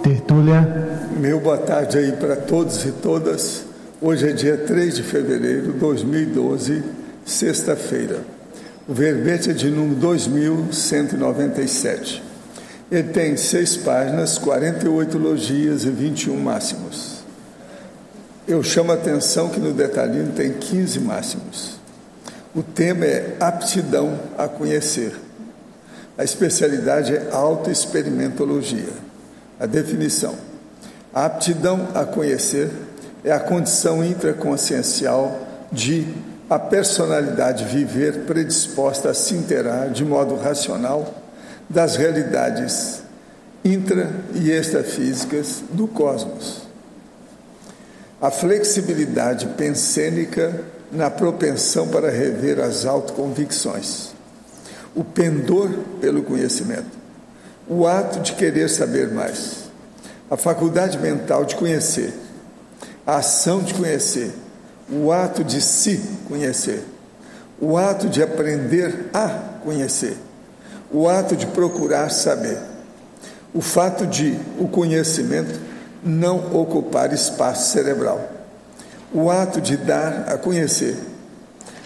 tertúlia. Meu boa tarde aí para todos e todas. Hoje é dia 3 de fevereiro de 2012, sexta-feira. O verbete é de número 2197. Ele tem 6 páginas, 48 logias e 21 máximos. Eu chamo a atenção que no detalhinho tem 15 máximos. O tema é aptidão a conhecer. A especialidade é autoexperimentologia. A definição: a aptidão a conhecer é a condição intraconsciencial de a personalidade viver predisposta a se inteirar de modo racional das realidades intra- e extrafísicas do cosmos. A flexibilidade pensênica na propensão para rever as autoconvicções. O pendor pelo conhecimento. O ato de querer saber mais. A faculdade mental de conhecer. A ação de conhecer. O ato de se conhecer. O ato de aprender a conhecer. O ato de procurar saber. O fato de o conhecimento não ocupar espaço cerebral. O ato de dar a conhecer.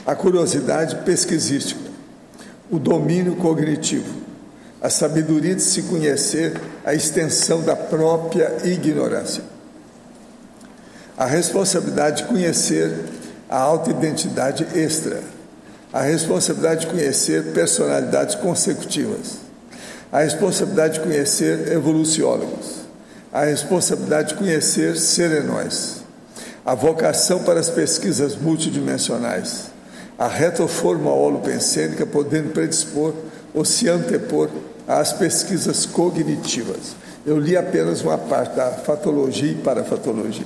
A curiosidade pesquisística. O domínio cognitivo. A sabedoria de se conhecer, a extensão da própria ignorância. A responsabilidade de conhecer a autoidentidade extra. A responsabilidade de conhecer personalidades consecutivas. A responsabilidade de conhecer evoluciólogos. A responsabilidade de conhecer serenóis. A vocação para as pesquisas multidimensionais. A retroforma holopensênica podendo predispor ou se antepor às pesquisas cognitivas. Eu li apenas uma parte da fatologia e parafatologia.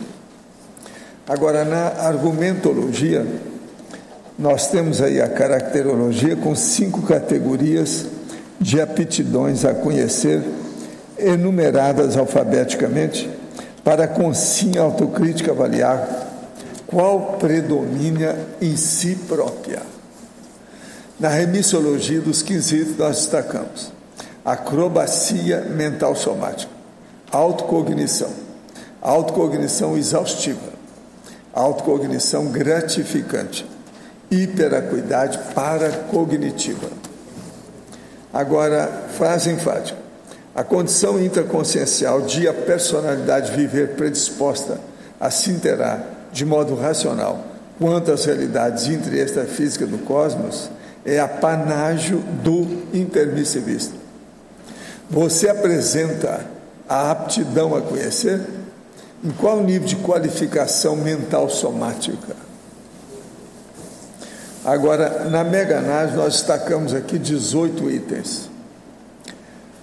Agora, na argumentologia, nós temos aí a caracterologia com 5 categorias de aptidões a conhecer, enumeradas alfabeticamente, para com sim autocrítica avaliar qual predomina em si própria. Na remissologia dos quesitos nós destacamos acrobacia mental somática, autocognição, autocognição exaustiva, autocognição gratificante, hiperacuidade paracognitiva. Agora, frase enfática: a condição intraconsciencial de a personalidade viver predisposta a se inteirar de modo racional quanto às realidades intra- e extrafísicas do cosmos é apanágio do intermissivista. Você apresenta a aptidão a conhecer? Em qual nível de qualificação mental somática? Agora, na mega-análise, nós destacamos aqui 18 itens.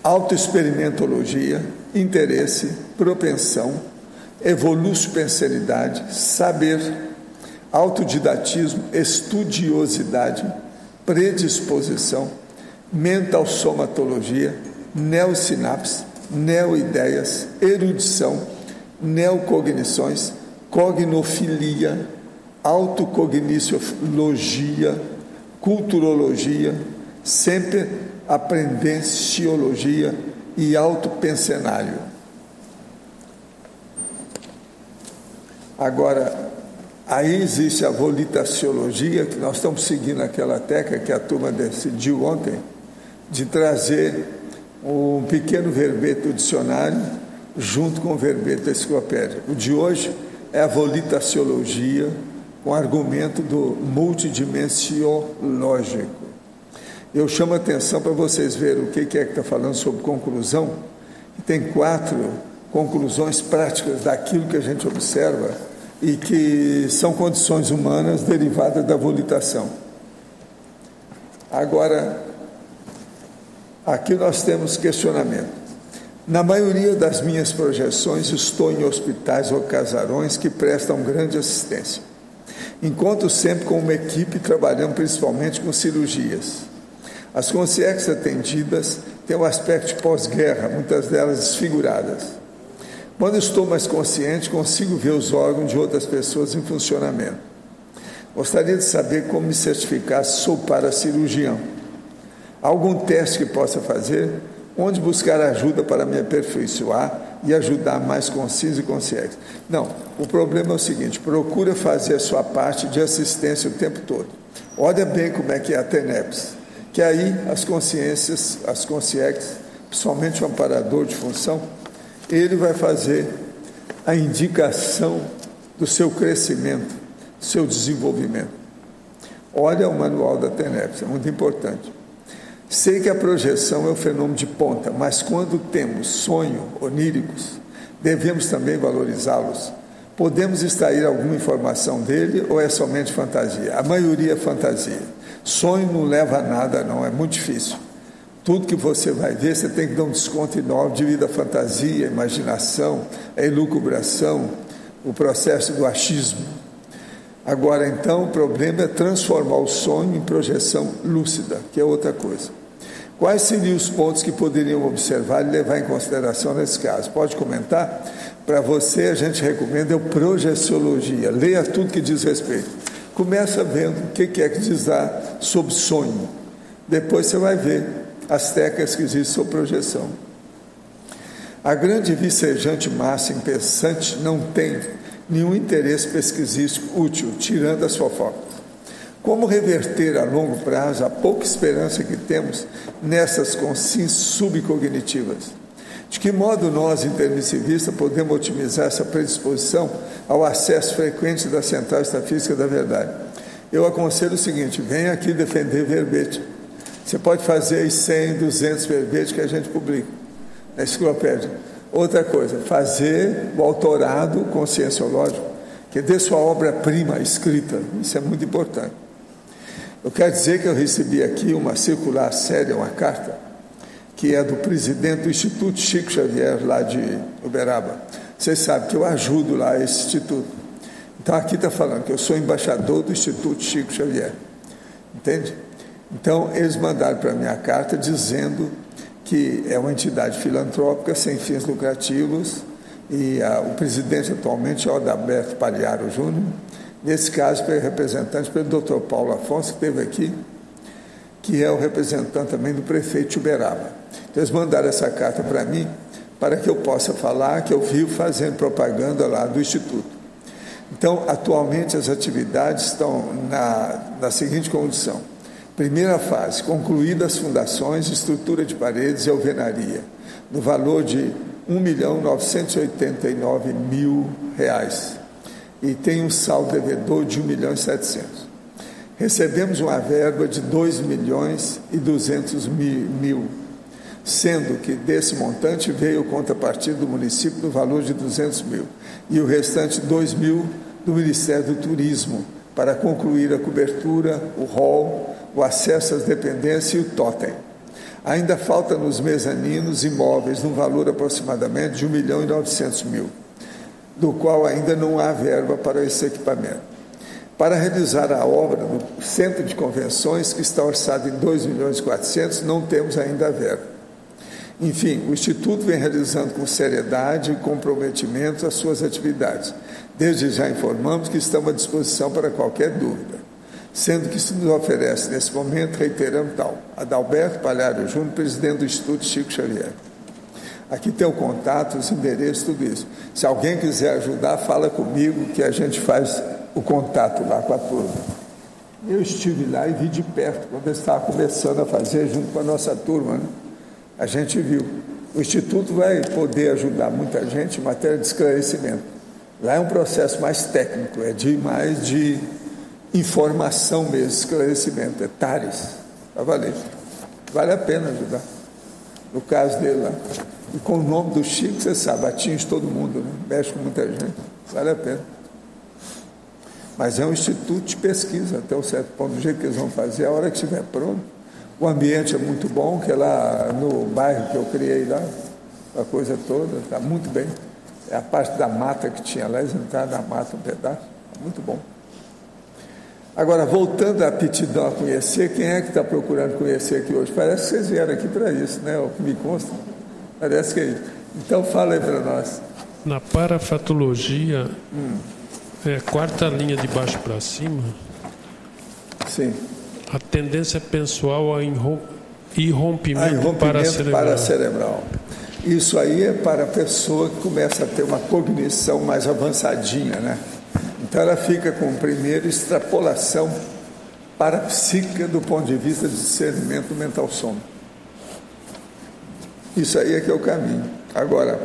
Autoexperimentologia, interesse, propensão, evolucipensenidade, saber, autodidatismo, estudiosidade, predisposição, mental somatologia, neosinapse, neoideias, erudição, neocognições, cognofilia, autocogniciologia, culturologia, sempre aprendenciologia e autopensenário. Agora, aí existe a volitaciologia, que nós estamos seguindo aquela técnica que a turma decidiu ontem, de trazer um pequeno verbete do dicionário junto com o verbete da enciclopédia. O de hoje é a volitaciologia, com argumento do multidimensiológico. Eu chamo a atenção para vocês verem o que é que está falando sobre conclusão. Tem 4 conclusões práticas daquilo que a gente observa e que são condições humanas derivadas da volitação. Agora, aqui nós temos questionamento. Na maioria das minhas projeções, estou em hospitais ou casarões que prestam grande assistência. Encontro sempre com uma equipe trabalhando principalmente com cirurgias. As consciências atendidas têm um aspecto de pós-guerra, muitas delas desfiguradas. Quando estou mais consciente, consigo ver os órgãos de outras pessoas em funcionamento. Gostaria de saber como me certificar se sou paracirurgião. Algum teste que possa fazer? Onde buscar ajuda para me aperfeiçoar e ajudar mais conscientes e conscientes? Não, o problema é o seguinte: procura fazer a sua parte de assistência o tempo todo. Olha bem como é que é a TENEPS, que aí as consciências, as conscientes, principalmente o amparador de função, ele vai fazer a indicação do seu crescimento, do seu desenvolvimento. Olha o manual da TENEPS, é muito importante. Sei que a projeção é um fenômeno de ponta, mas quando temos sonhos oníricos, devemos também valorizá-los. Podemos extrair alguma informação dele ou é somente fantasia? A maioria é fantasia. Sonho não leva a nada, não, é muito difícil. Tudo que você vai ver, você tem que dar um desconto enorme devido à fantasia, à imaginação, à elucubração, o processo do achismo. Agora, então, o problema é transformar o sonho em projeção lúcida, que é outra coisa. Quais seriam os pontos que poderiam observar e levar em consideração nesse caso? Pode comentar? Para você, a gente recomenda projeciologia. Leia tudo que diz respeito. Começa vendo o que é que diz lá sobre sonho. Depois você vai ver as técnicas que existem sobre projeção. A grande vicejante massa impensante não tem nenhum interesse pesquisístico útil, tirando as fofocas. Como reverter a longo prazo a pouca esperança que temos nessas consciências subcognitivas? De que modo nós, intermissivistas, podemos otimizar essa predisposição ao acesso frequente da Central Extrafísica da Verdade? Eu aconselho o seguinte: venha aqui defender verbete. Você pode fazer aí 100, 200 verbetes que a gente publica na enciclopédia. Outra coisa, fazer o autorado conscienciológico, que dê sua obra-prima escrita. Isso é muito importante. Eu quero dizer que eu recebi aqui uma circular séria, uma carta, que é do presidente do Instituto Chico Xavier, lá de Uberaba. Vocês sabem que eu ajudo lá esse instituto. Então, aqui está falando que eu sou embaixador do Instituto Chico Xavier. Entende? Então, eles mandaram para mim a carta dizendo que é uma entidade filantrópica sem fins lucrativos e o presidente atualmente é o Adalberto Pagliaro Júnior. Nesse caso, foi representante pelo Dr. Paulo Afonso, que esteve aqui, que é o representante também do prefeito de Uberaba. Então, eles mandaram essa carta para mim, para que eu possa falar que eu vivo fazendo propaganda lá do Instituto. Então, atualmente, as atividades estão na seguinte condição. Primeira fase, concluídas as fundações, estrutura de paredes e alvenaria, no valor de R$1.989.000. E tem um saldo devedor de R$1.700.000. Recebemos uma verba de R$2.200.000, sendo que desse montante veio contrapartida do município no valor de R$200.000 e o restante R$2.000 do Ministério do Turismo para concluir a cobertura, o hall, o acesso às dependências e o totem. Ainda falta nos mezaninos imóveis no valor aproximadamente de R$1.900.000, do qual ainda não há verba para esse equipamento. Para realizar a obra do Centro de Convenções, que está orçado em R$2.400.000, não temos ainda a verba. Enfim, o Instituto vem realizando com seriedade e comprometimento as suas atividades. Desde já informamos que estamos à disposição para qualquer dúvida, sendo que se nos oferece nesse momento, reiterando tal, Adalberto Pagliaro Júnior, presidente do Instituto Chico Xavier. Aqui tem o contato, os endereços, tudo isso. Se alguém quiser ajudar, fala comigo que a gente faz o contato lá com a turma. Eu estive lá e vi de perto, quando eles estavam começando a fazer junto com a nossa turma, né? A gente viu. O Instituto vai poder ajudar muita gente em matéria de esclarecimento. Lá é um processo mais técnico, é mais de informação mesmo, esclarecimento, detalhes, para valer. Vale a pena ajudar. No caso dele lá. E com o nome do Chico, você sabe, atinge todo mundo, né? Mexe com muita gente, vale a pena. Mas é um instituto de pesquisa, até um certo ponto, do jeito que eles vão fazer, a hora que estiver pronto. O ambiente é muito bom, que é lá no bairro que eu criei lá, a coisa toda, está muito bem. É a parte da mata que tinha lá, eles entraram na mata um pedaço, muito bom. Agora, voltando à aptidão a conhecer, quem é que está procurando conhecer aqui hoje? Parece que vocês vieram aqui para isso, né? O que me consta. Parece que é isso. Então, fala aí para nós. Na parafatologia, quarta linha de baixo para cima. Sim. A tendência pessoal E rompimento paracerebral. Isso aí é para a pessoa que começa a ter uma cognição mais avançadinha, né? Então ela fica com primeiro extrapolação parapsíquica do ponto de vista de discernimento mental sono. Isso aí é que é o caminho. Agora,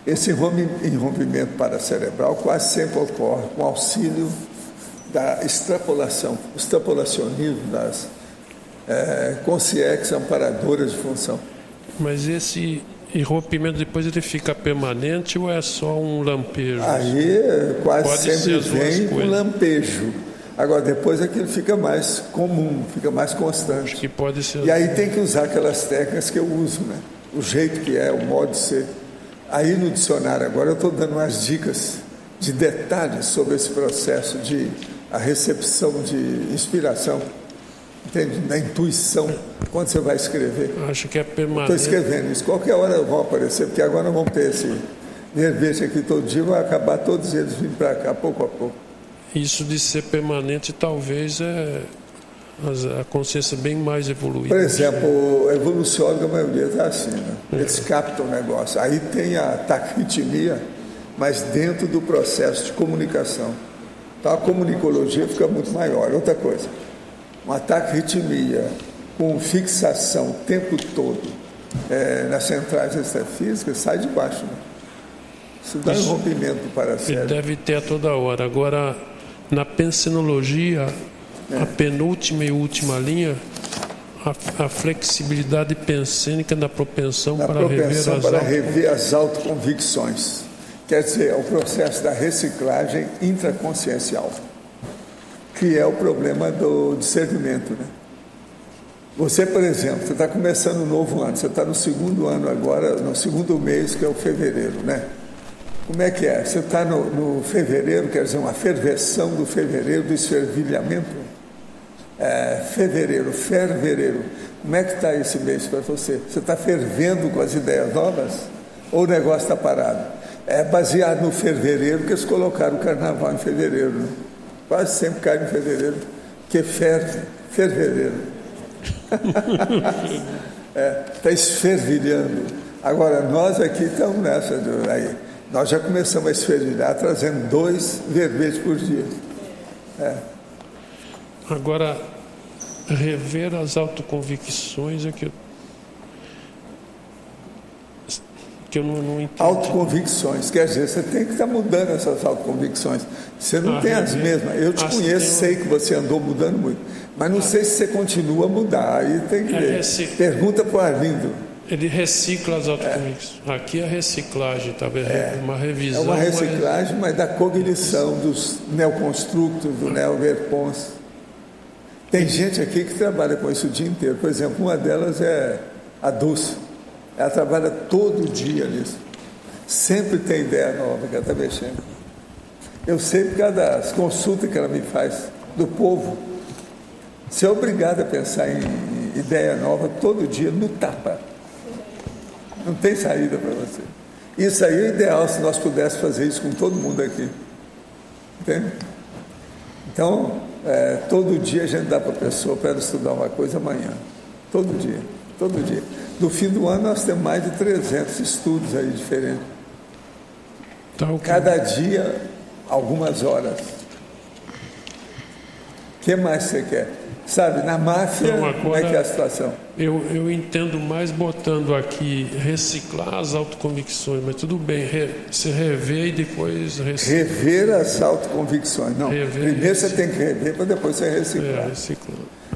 esse rompimento paracerebral quase sempre ocorre com auxílio da extrapolação, o extrapolacionismo das consciências amparadoras de função. Mas esse rompimento depois ele fica permanente ou é só um lampejo? Aí quase sempre vem um lampejo. Agora depois aquilo fica mais comum, fica mais constante. Acho que pode ser. E aí tem que usar aquelas técnicas que eu uso, né? O jeito que é, o modo de ser. Aí no dicionário agora eu estou dando umas dicas de detalhes sobre esse processo de a recepção de inspiração, entende? Da intuição, quando você vai escrever. Acho que é permanente. Estou escrevendo isso, qualquer hora vão aparecer, porque agora vão ter esse verbete aqui todo dia, vai acabar todos eles vindo para cá, pouco a pouco. Isso de ser permanente talvez a consciência bem mais evoluída. Por exemplo, o evoluciólogo, a maioria está assim, né? Eles captam o negócio. Aí tem a taquirritmia, mas dentro do processo de comunicação. Então a comunicologia fica muito maior. Outra coisa, uma taquirritmia com fixação o tempo todo nas centrais extrafísicas sai de baixo, né? Isso dá um rompimento do paracérebro. Deve ter a toda hora. Agora, na pensenologia, a penúltima e última linha, a flexibilidade pensênica na propensão para rever as autoconvicções. Quer dizer, é o processo da reciclagem intraconsciencial, que é o problema do discernimento, né? Você, por exemplo, você está começando um novo ano, você está no segundo ano agora, no segundo mês, que é o fevereiro, né? Como é que é? Você está no fevereiro, quer dizer, uma ferveção do fevereiro, do esfervilhamento. Fevereiro. Como é que está esse mês para você? Você está fervendo com as ideias novas? Ou o negócio está parado? É baseado no fevereiro, que eles colocaram o carnaval em fevereiro, né? Quase sempre cai em fevereiro, porque fevereiro. Está esfervilhando. Agora, nós aqui estamos nessa aí. Nós já começamos a esfervilhar, trazendo 2 verbetes por dia. Agora, rever as autoconvicções é que eu não entendi. Autoconvicções, quer dizer, você tem que estar mudando essas autoconvicções. Você não tem as mesmas. Eu te conheço, sei que você andou mudando muito, mas não sei se você continua a mudar. Aí tem que ver. Pergunta para o Arlindo. Ele recicla as autoconvicções. Aqui é reciclagem, talvez uma revisão. É uma reciclagem, mas da cognição dos neoconstructos, do neoverpons. Tem gente aqui que trabalha com isso o dia inteiro. Por exemplo, uma delas é a Dulce. Ela trabalha todo dia nisso. Sempre tem ideia nova que ela está mexendo. Eu sei por causa das consultas que ela me faz do povo. Você é obrigado a pensar em ideia nova todo dia no tapa. Não tem saída para você. Isso aí é ideal se nós pudéssemos fazer isso com todo mundo aqui. Entende? Então, todo dia a gente dá para a pessoa para ela estudar uma coisa amanhã. Todo dia. No fim do ano nós temos mais de 300 estudos aí diferentes. Tá, okay. Cada dia, algumas horas. O que mais você quer? Sabe, na máfia, como é que é a situação? Eu entendo mais botando aqui reciclar as autoconvicções, mas tudo bem, se rever e depois reciclar. Rever as autoconvicções. Não, primeiro você tem que rever para depois você reciclar.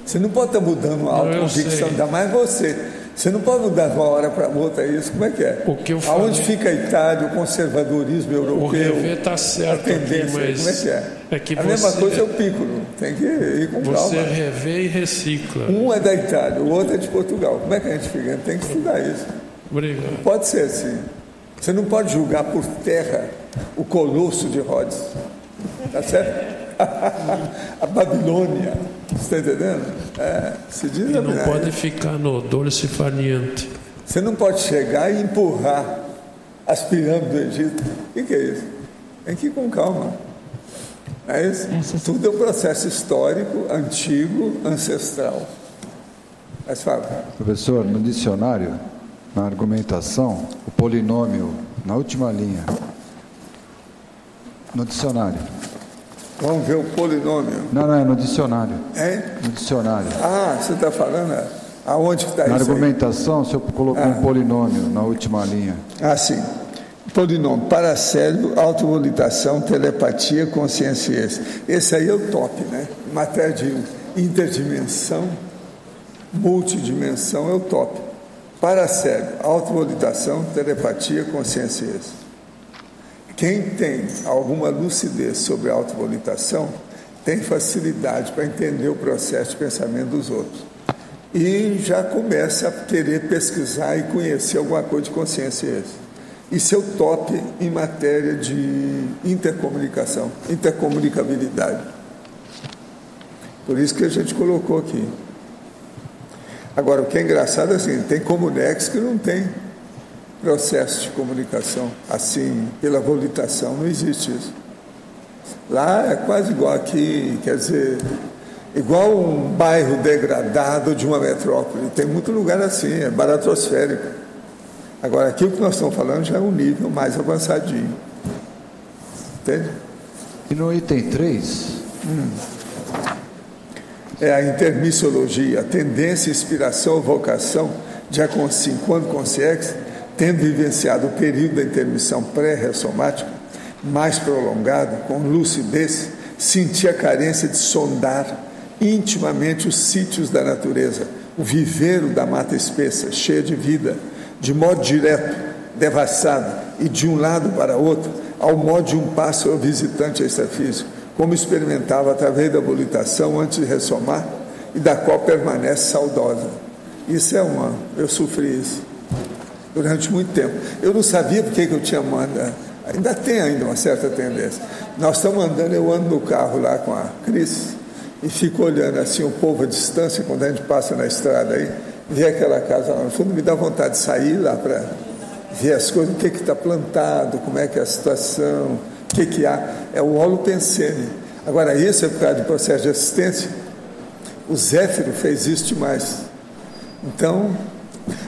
Você não pode estar mudando a autoconvicção, ainda mais você. Você não pode mudar de uma hora para outra isso. Como é que é? Aonde fica a Itália, o conservadorismo europeu? O rever está certo, a tendência, mas como é que é? A mesma coisa é o Piccolo, tem que ir com calma. Você rever e recicla. Um é da Itália, o outro é de Portugal. Como é que a gente fica? A gente tem que estudar isso. Obrigado. Não pode ser assim. Você não pode julgar por terra o colosso de Rhodes. Tá certo? A Babilônia. Você está entendendo? Se diz e não pode ficar no dolce faniente. Você não pode chegar e empurrar as pirâmides do Egito. O que é isso? Tem que ir com calma. É isso? Tudo é um processo histórico, antigo, ancestral. Mas fala. Professor, no dicionário, na argumentação, o polinômio, na última linha, no dicionário. Vamos ver o polinômio. Não, é no dicionário. É? No dicionário. Ah, você está falando aonde que está isso? Na argumentação, o senhor colocou um polinômio na última linha. Ah, sim. Polinômio, paracélio, autovolitação, telepatia, consciência e esse. Esse aí é o top, né? Matéria de interdimensão, multidimensão é o top. Paracélio, autovolitação, telepatia, consciência e esse. Quem tem alguma lucidez sobre a autovolitação tem facilidade para entender o processo de pensamento dos outros. E já começa a querer pesquisar e conhecer alguma coisa de consciência e esse. Isso é o top em matéria de intercomunicação, intercomunicabilidade. Por isso que a gente colocou aqui. Agora, o que é engraçado é assim, tem comunex que não tem processo de comunicação, assim, pela volitação, não existe isso. Lá é quase igual aqui, quer dizer, igual um bairro degradado de uma metrópole. Tem muito lugar assim, é baratosférico. Agora, aqui o que nós estamos falando já é um nível mais avançadinho. Entende? E no item 3? É a intermissiologia, a tendência, inspiração, vocação, de quando consciente, tendo vivenciado o período da intermissão pré-ressomática, mais prolongado, com lucidez, sentir a carência de sondar intimamente os sítios da natureza, o viveiro da mata espessa, cheia de vida, de modo direto, devassado, e de um lado para outro, ao modo de um pássaro visitante extrafísico, como experimentava através da volitação antes de ressomar, e da qual permanece saudosa. Isso é eu sofri isso durante muito tempo. Eu não sabia porque que eu tinha ainda tem uma certa tendência. Nós estamos andando, eu ando no carro lá com a Cris, e fico olhando assim o povo à distância, quando a gente passa na estrada aí, vê aquela casa lá no fundo, me dá vontade de sair lá para ver as coisas, o que está plantado, como é que é a situação, o que há. É o holopensene. Agora, isso é por causa do processo de assistência. O Zéfiro fez isso demais. Então,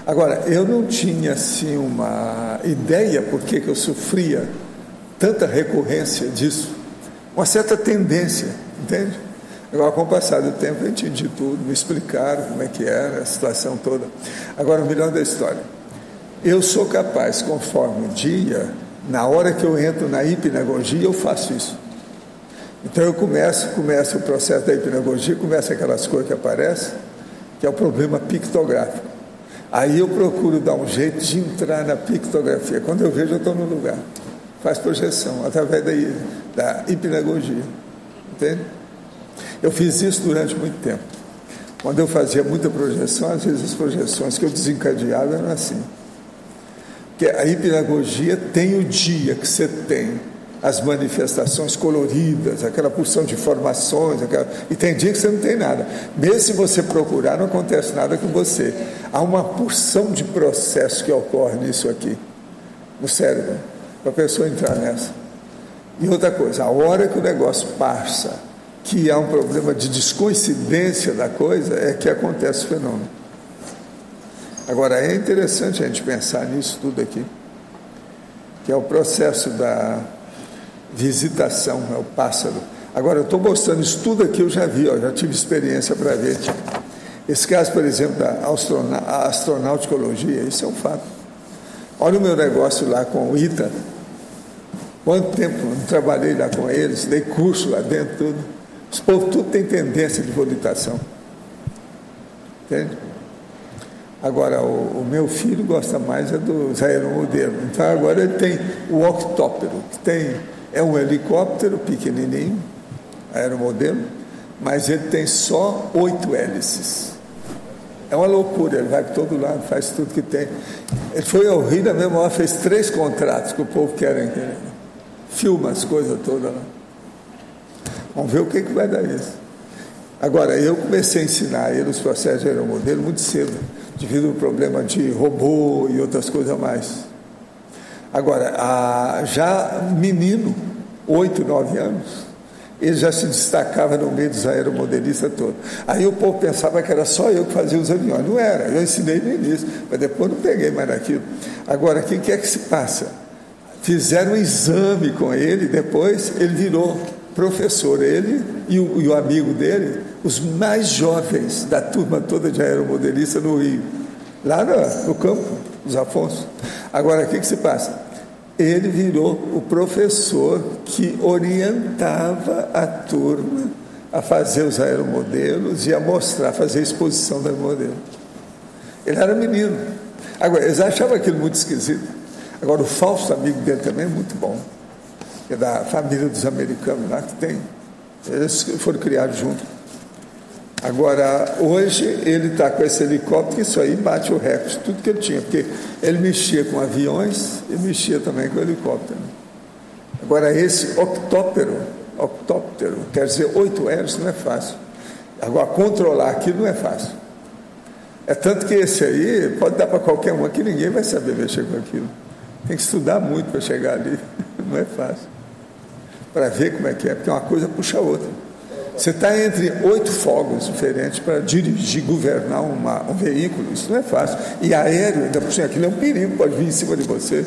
agora, eu não tinha assim uma ideia por que eu sofria tanta recorrência disso, uma certa tendência, entende? Agora, com o passar do tempo, eu entendi tudo, me explicaram como é que era a situação toda. Agora, o melhor da história, eu sou capaz, conforme o dia, na hora que eu entro na hipnagogia, eu faço isso. Então, eu começo o processo da hipnagogia, começa aquelas coisas que aparecem, que é o problema pictográfico. Aí eu procuro dar um jeito de entrar na pictografia. Quando eu vejo, eu estou no lugar. Faz projeção, através da hipnagogia. Entende? Eu fiz isso durante muito tempo. Quando eu fazia muita projeção, às vezes as projeções que eu desencadeava eram assim. Porque a hipnagogia tem o dia que você tem as manifestações coloridas, aquela porção de informações, e tem dia que você não tem nada. Mesmo se você procurar, não acontece nada com você. Há uma porção de processo que ocorre nisso aqui, no cérebro, para a pessoa entrar nessa. E outra coisa, a hora que o negócio passa, que há um problema de descoincidência da coisa, é que acontece o fenômeno. Agora, é interessante a gente pensar nisso tudo aqui, que é o processo da visitação, é o pássaro. Agora, eu estou mostrando isso tudo aqui, eu já vi, já tive experiência para ver. Esse caso, por exemplo, da astronauticologia, isso é um fato. Olha o meu negócio lá com o ITA. Quanto tempo eu trabalhei lá com eles, dei curso lá dentro, tudo. Os povos tudo tem tendência de volitação. Entende? Agora, o meu filho gosta mais dos aeromodelos. Então, agora ele tem o octóptero, que é um helicóptero pequenininho, aeromodelo, mas ele tem só 8 hélices. É uma loucura, ele vai para todo lado, faz tudo que tem. Ele foi ao Rio, na mesma hora, fez 3 contratos que o povo quer. Filma as coisas todas lá. Vamos ver o que vai dar isso. Agora, eu comecei a ensinar ele os processos de aeromodelo muito cedo, devido ao problema de robô e outras coisas a mais. Agora, já menino, 8, 9 anos, ele já se destacava no meio dos aeromodelistas todos. Aí o povo pensava que era só eu que fazia os aviões. Não era, eu ensinei no início, mas depois não peguei mais naquilo. Agora, o que é que se passa? Fizeram um exame com ele, depois ele virou professor, ele e o amigo dele, os mais jovens da turma toda de aeromodelista no Rio, lá no campo dos Afonso. Agora, o que se passa? Ele virou o professor que orientava a turma a fazer os aeromodelos e a mostrar, fazer a exposição do aeromodelo. Ele era menino. Agora, eles achavam aquilo muito esquisito. Agora, o Fausto, amigo dele também, é muito bom. É da família dos americanos lá que tem. Eles foram criados juntos. Agora, hoje, ele está com esse helicóptero, que isso aí bate o recorde, tudo que ele tinha, porque ele mexia com aviões e mexia também com helicóptero. Agora, esse octóptero, quer dizer, 8 hélices, não é fácil. Agora, controlar aquilo não é fácil. É tanto que esse aí pode dar para qualquer um, que ninguém vai saber mexer com aquilo. Tem que estudar muito para chegar ali, não é fácil. Para ver como é que é, porque uma coisa puxa a outra. Você está entre 8 fogos diferentes para dirigir, governar um veículo, isso não é fácil. E aéreo, ainda por cima, aquilo é um perigo, pode vir em cima de você.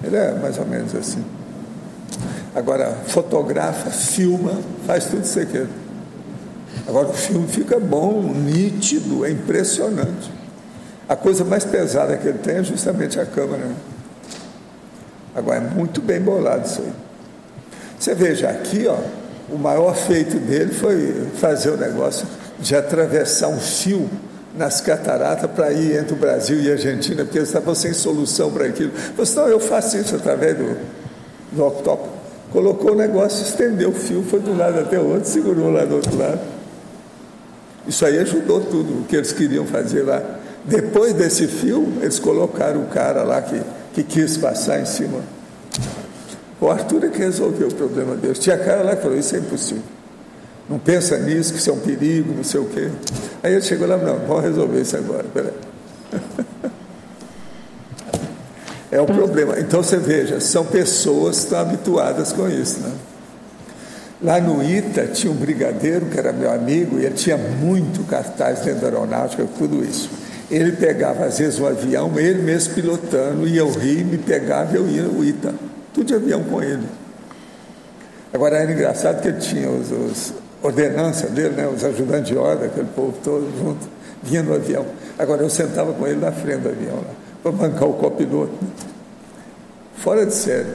Ele é mais ou menos assim. Agora, fotografa, filma, faz tudo isso aqui. Agora, o filme fica bom, nítido, é impressionante. A coisa mais pesada que ele tem é justamente a câmera. Agora, é muito bem bolado isso aí. Você veja aqui, ó, o maior feito dele foi fazer o negócio de atravessar um fio nas cataratas para ir entre o Brasil e a Argentina, porque eles estavam sem solução para aquilo. Falei assim, não, eu faço isso através do octóptero. Colocou o negócio, estendeu o fio, foi de um lado até o outro, segurou lá do outro lado. Isso aí ajudou tudo o que eles queriam fazer lá. Depois desse fio, eles colocaram o cara lá que quis passar em cima. O Arthur é que resolveu o problema deles. Tinha cara lá que falou, isso é impossível. Não pensa nisso, que isso é um perigo, não sei o quê. Aí ele chegou lá, não, vamos resolver isso agora. Peraí. É o problema. Então você veja, são pessoas que estão habituadas com isso, né? Lá no ITA tinha um brigadeiro que era meu amigo e ele tinha muito cartaz dentro da aeronáutica, tudo isso. Ele pegava às vezes um avião, ele mesmo pilotando, ia ao Rio, me pegava e eu ia no ITA. Tudo de avião com ele. Agora era engraçado que ele tinha os ordenanças dele, né, os ajudantes de ordem, aquele povo todo junto, vinha no avião. Agora eu sentava com ele na frente do avião, para bancar o copiloto. Fora de série.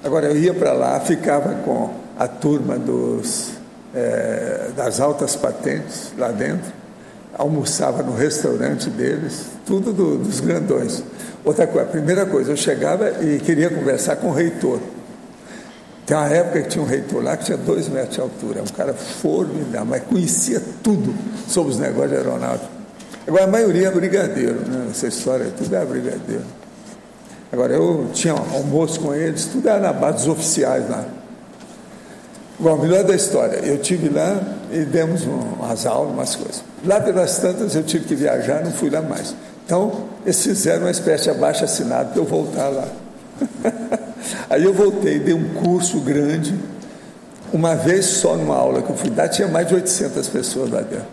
Agora eu ia para lá, ficava com a turma das altas patentes lá dentro, almoçava no restaurante deles, tudo dos grandões. Outra coisa, a primeira coisa, eu chegava e queria conversar com o reitor. Tem uma época que tinha um reitor lá que tinha 2 metros de altura, um cara formidável, mas conhecia tudo sobre os negócios de aeronáutica. Agora a maioria é brigadeiro, né? Essa história tudo é brigadeiro. Agora eu tinha um almoço com eles, tudo era na base dos oficiais lá. Bom, melhor da história, eu estive lá e demos umas aulas, umas coisas. Lá pelas tantas eu tive que viajar, não fui lá mais. Então, eles fizeram uma espécie de abaixo-assinado para eu voltar lá. Aí eu voltei, dei um curso grande, uma vez só numa aula que eu fui dar, tinha mais de 800 pessoas lá dentro.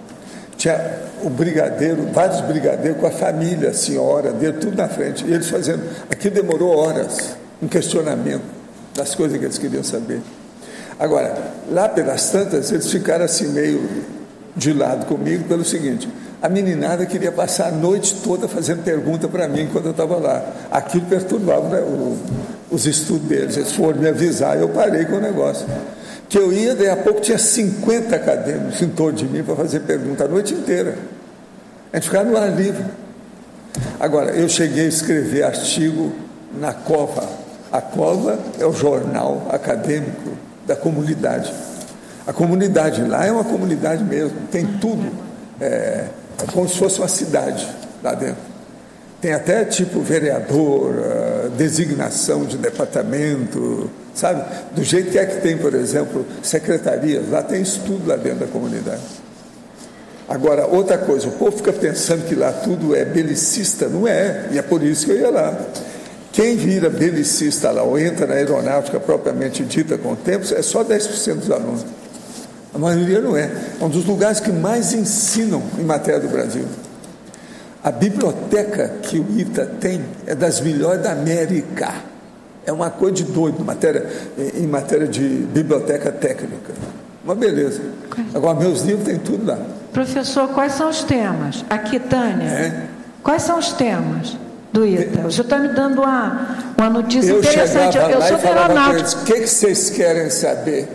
Tinha o brigadeiro, vários brigadeiros com a família, a senhora, dele, tudo na frente. E eles fazendo, aqui demorou horas, um questionamento das coisas que eles queriam saber. Agora, lá pelas tantas, eles ficaram assim meio de lado comigo pelo seguinte, a meninada queria passar a noite toda fazendo pergunta para mim enquanto eu estava lá. Aquilo perturbava, né, os estudos deles. Eles foram me avisar e eu parei com o negócio. Que eu ia, daí a pouco tinha 50 acadêmicos em torno de mim para fazer pergunta a noite inteira. A gente ficava no ar livre. Agora, eu cheguei a escrever artigo na COVA. A COVA é o jornal acadêmico da comunidade. A comunidade lá é uma comunidade mesmo, tem tudo. É como se fosse uma cidade lá dentro. Tem até tipo vereador, designação de departamento, sabe? Do jeito que é que tem, por exemplo, secretarias, lá tem isso tudo lá dentro da comunidade. Agora, outra coisa, o povo fica pensando que lá tudo é belicista, não é, e é por isso que eu ia lá. Quem vira belicista lá, ou entra na aeronáutica propriamente dita com o tempo, é só 10% dos alunos. A maioria não é. É um dos lugares que mais ensinam em matéria do Brasil. A biblioteca que o ITA tem é das melhores da América. É uma coisa de doido em matéria de biblioteca técnica. Uma beleza. Agora, meus livros tem tudo lá. Professor, quais são os temas? Aqui, Tânia. Quais são os temas do ITA? O senhor está me dando uma notícia interessante. Eu sou aeronáutica. O que vocês querem saber?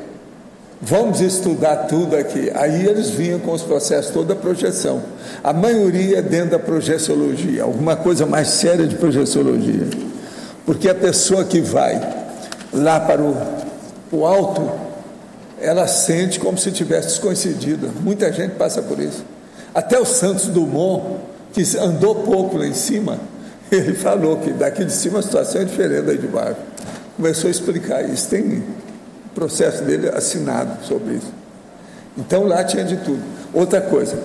Vamos estudar tudo aqui. Aí eles vinham com os processos, toda a projeção. A maioria dentro da projeciologia, alguma coisa mais séria de projeciologia. Porque a pessoa que vai lá para o alto, ela sente como se tivesse descoincidida. Muita gente passa por isso. Até o Santos Dumont, que andou pouco lá em cima, ele falou que daqui de cima a situação é diferente daí de baixo. Começou a explicar isso. Tem processo dele assinado sobre isso. Então lá tinha de tudo. Outra coisa,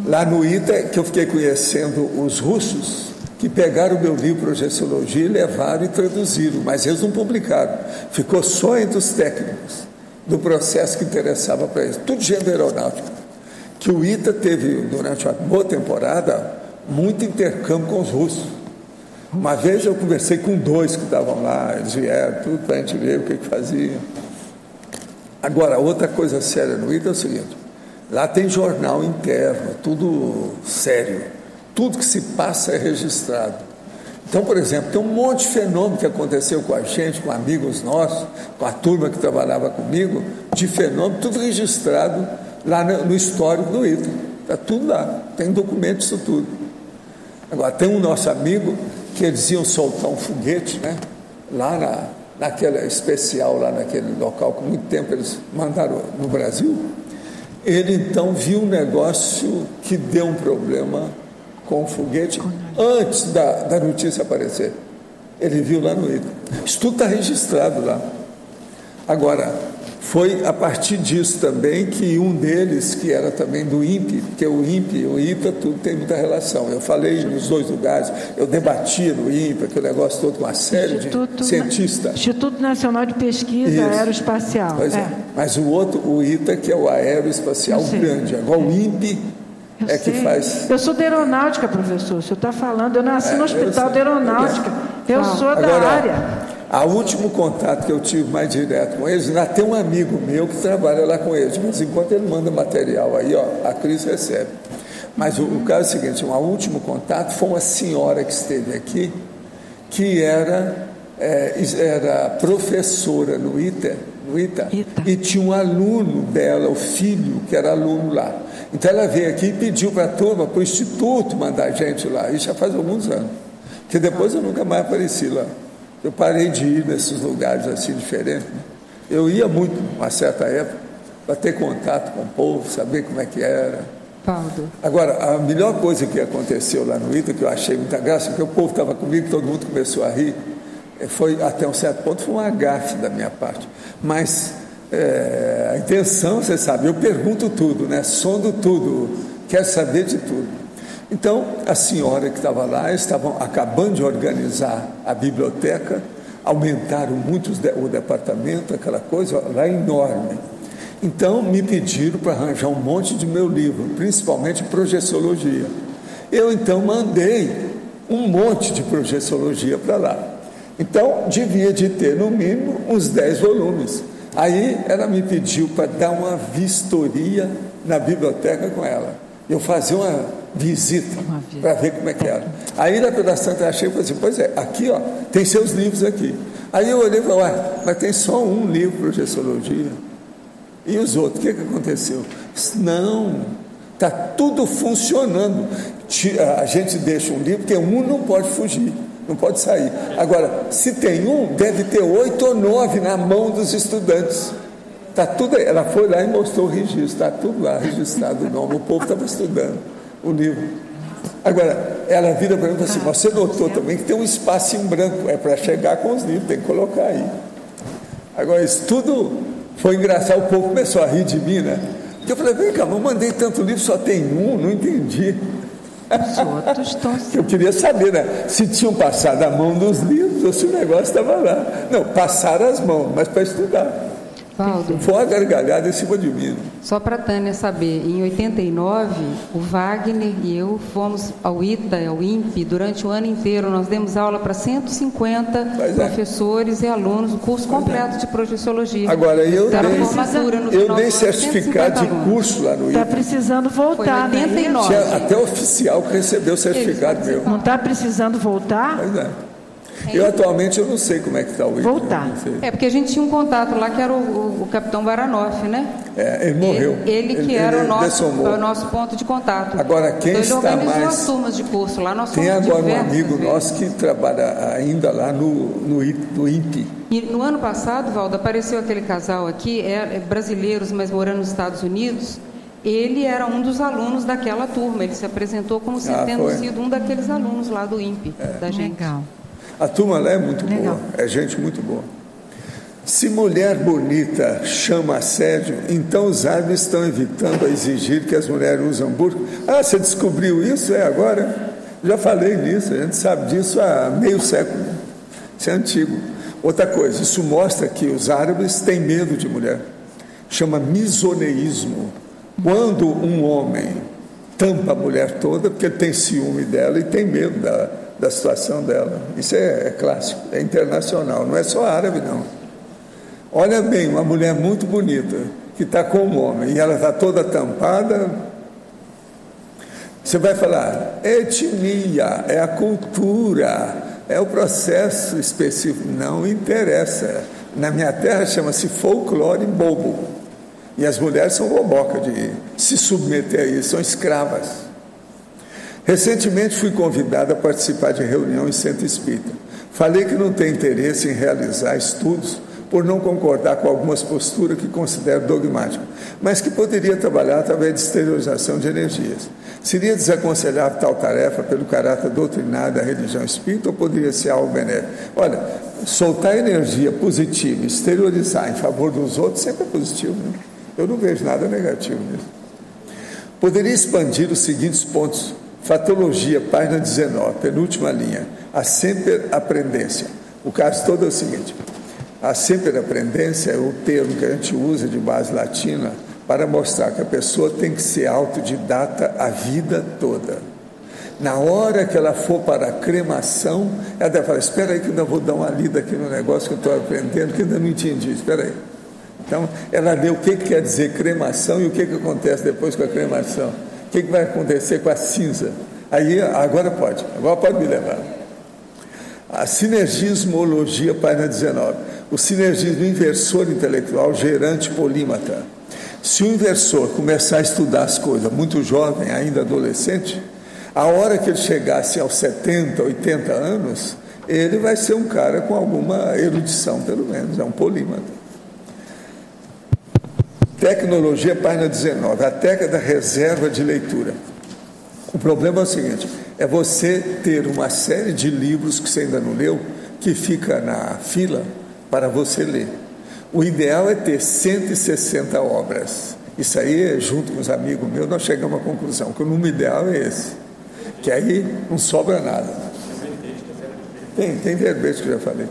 lá no ITA, que eu fiquei conhecendo os russos, que pegaram o meu livro Projeciologia e levaram e traduziram, mas eles não publicaram. Ficou só entre os técnicos do processo que interessava para eles. Tudo gênero aeronáutico. Que o ITA teve, durante uma boa temporada, muito intercâmbio com os russos. Uma vez eu conversei com 2 que estavam lá, eles vieram, tudo para a gente ver o que faziam. Agora, outra coisa séria no ITA é o seguinte, lá tem jornal interno, tudo sério, tudo que se passa é registrado. Então, por exemplo, tem um monte de fenômeno que aconteceu com a gente, com amigos nossos, com a turma que trabalhava comigo, de fenômeno, tudo registrado lá no histórico do ITA. Está tudo lá, tem documento disso tudo. Agora, tem um nosso amigo que eles iam soltar um foguete, né? Lá naquela especial, lá naquele local, que muito tempo eles mandaram no Brasil. Ele então viu um negócio que deu um problema com o foguete antes da notícia aparecer. Ele viu lá no ITA. Isso tudo está registrado lá. Agora, foi a partir disso também que um deles, que era também do INPE, porque o INPE e o ITA, tudo tem muita relação. Eu falei nos 2 lugares, eu debatia no INPE, aquele negócio todo com uma série de cientistas. Instituto Nacional de Pesquisa Aeroespacial. Pois é. Mas o outro, o ITA, que é o aeroespacial grande. Agora o INPE que faz... Eu sou da aeronáutica, professor, o senhor está falando, eu nasci no hospital de aeronáutica, eu sou da área. O último contato que eu tive mais direto com eles, ainda tem um amigo meu que trabalha lá com eles, mas enquanto ele manda material aí, a Cris recebe. Mas o caso é o seguinte, o último contato foi uma senhora que esteve aqui, que era professora no ITA, e tinha um aluno dela, o filho, que era aluno lá. Então ela veio aqui e pediu para a turma, para o Instituto, mandar gente lá, isso já faz alguns anos, que depois eu nunca mais apareci lá. Eu parei de ir nesses lugares assim diferentes. Né? Eu ia muito, uma certa época, para ter contato com o povo, saber como é que era. Paulo. Agora, a melhor coisa que aconteceu lá no ITA, que eu achei muita graça, porque o povo estava comigo, todo mundo começou a rir, foi até um certo ponto, foi uma gafe da minha parte. Mas a intenção, você sabe, eu pergunto tudo, né? Sondo tudo, quero saber de tudo. Então, a senhora que estava lá, estavam acabando de organizar a biblioteca, aumentaram muito o departamento, aquela coisa lá enorme. Então, me pediram para arranjar um monte de meu livro, principalmente projeciologia. Eu, então, mandei um monte de projeciologia para lá. Então, devia de ter, no mínimo, uns 10 volumes. Aí, ela me pediu para dar uma vistoria na biblioteca com ela. Eu fazia uma visita para ver como é que era. Aí na Pedação eu achei e falei assim, pois é, aqui tem seus livros aqui. Aí eu olhei e falei, mas tem só um livro de projeciologia. E os outros, o que aconteceu? Não, está tudo funcionando. A gente deixa um livro, porque um não pode fugir, não pode sair. Agora, se tem um, deve ter 8 ou 9 na mão dos estudantes. Tá tudo, ela foi lá e mostrou o registro, está tudo lá registrado o nome, o povo estava estudando o livro. Agora, ela vira para mim e fala assim, você notou também que tem um espaço em branco, é para chegar com os livros, tem que colocar aí. Agora, isso tudo foi engraçado, o povo começou a rir de mim, né? Porque eu falei, vem cá, eu mandei tanto livro, só tem um, não entendi. Os outros estão... Eu queria saber, né, se tinham passado a mão nos livros ou se o negócio estava lá. Não, passaram as mãos, mas para estudar. Valdo, foi uma gargalhada em cima de mim. Só para a Tânia saber, em 89, o Wagner e eu fomos ao ITA, ao INPE, durante o ano inteiro. Nós demos aula para 150 professores e alunos, o curso completo de projeciologia. Agora, eu dei certificado de curso lá no INPE. Está precisando voltar, foi 89. Tinha até oficial que recebeu o certificado meu. Não está precisando voltar? Pois é. Eu atualmente eu não sei como é que está o INPE. Voltar. É porque a gente tinha um contato lá que era o capitão Baranoff, né? Ele morreu. Ele que era o nosso ponto de contato. Agora, quem então, está mais... Ele as turmas de curso lá. Nós tem agora um amigo nosso que trabalha ainda lá no INPE. E no ano passado, Valdo, apareceu aquele casal aqui, brasileiros, mas morando nos Estados Unidos. Ele era um dos alunos daquela turma. Ele se apresentou como tendo sido um daqueles alunos lá do INPE, da gente. Legal. A turma lá é muito boa, é gente muito boa. Se mulher bonita chama assédio, então os árabes estão evitando a exigir que as mulheres usam burca. Ah, você descobriu isso? Agora? Já falei nisso, a gente sabe disso há meio século. Isso é antigo. Outra coisa, isso mostra que os árabes têm medo de mulher. Chama misoneísmo. Quando um homem tampa a mulher toda, porque ele tem ciúme dela e tem medo da situação dela. Isso é clássico, é internacional, não é só árabe, não. Olha bem, uma mulher muito bonita, que está com um homem, e ela está toda tampada, você vai falar, é etnia, é a cultura, é o processo específico. Não interessa. Na minha terra chama-se folclore bobo. E as mulheres são boboca de se submeter a isso, são escravas. Recentemente fui convidado a participar de reunião em centro espírita. Falei que não tenho interesse em realizar estudos por não concordar com algumas posturas que considero dogmáticas, mas que poderia trabalhar através de exteriorização de energias. Seria desaconselhável tal tarefa pelo caráter doutrinário da religião espírita ou poderia ser algo benéfico? Olha, soltar energia positiva, exteriorizar em favor dos outros sempre é positivo, né? Eu não vejo nada negativo nisso. Poderia expandir os seguintes pontos. Fatologia, página 19, penúltima linha. A sempre-aprendência. O caso todo é o seguinte: a sempre-aprendência é o termo que a gente usa de base latina para mostrar que a pessoa tem que ser autodidata a vida toda. Na hora que ela for para a cremação, ela deve falar: espera aí que eu ainda vou dar uma lida aqui no negócio que eu estou aprendendo, que ainda não entendi, espera aí. Então, ela lê o que quer dizer cremação e o que acontece depois com a cremação. O que vai acontecer com a cinza? Aí, agora pode me levar. A sinergismologia, página 19. O sinergismo inversor intelectual, gerante polímata. Se o inversor começar a estudar as coisas muito jovem, ainda adolescente, a hora que ele chegasse aos 70, 80 anos, ele vai ser um cara com alguma erudição, pelo menos, é um polímata. Tecnologia, página 19, a técnica da reserva de leitura. O problema é o seguinte: é você ter uma série de livros que você ainda não leu, que fica na fila para você ler. O ideal é ter 160 obras. Isso aí, junto com os amigos meus, nós chegamos à conclusão que o número ideal é esse, que aí não sobra nada. Tem verbete que eu já falei.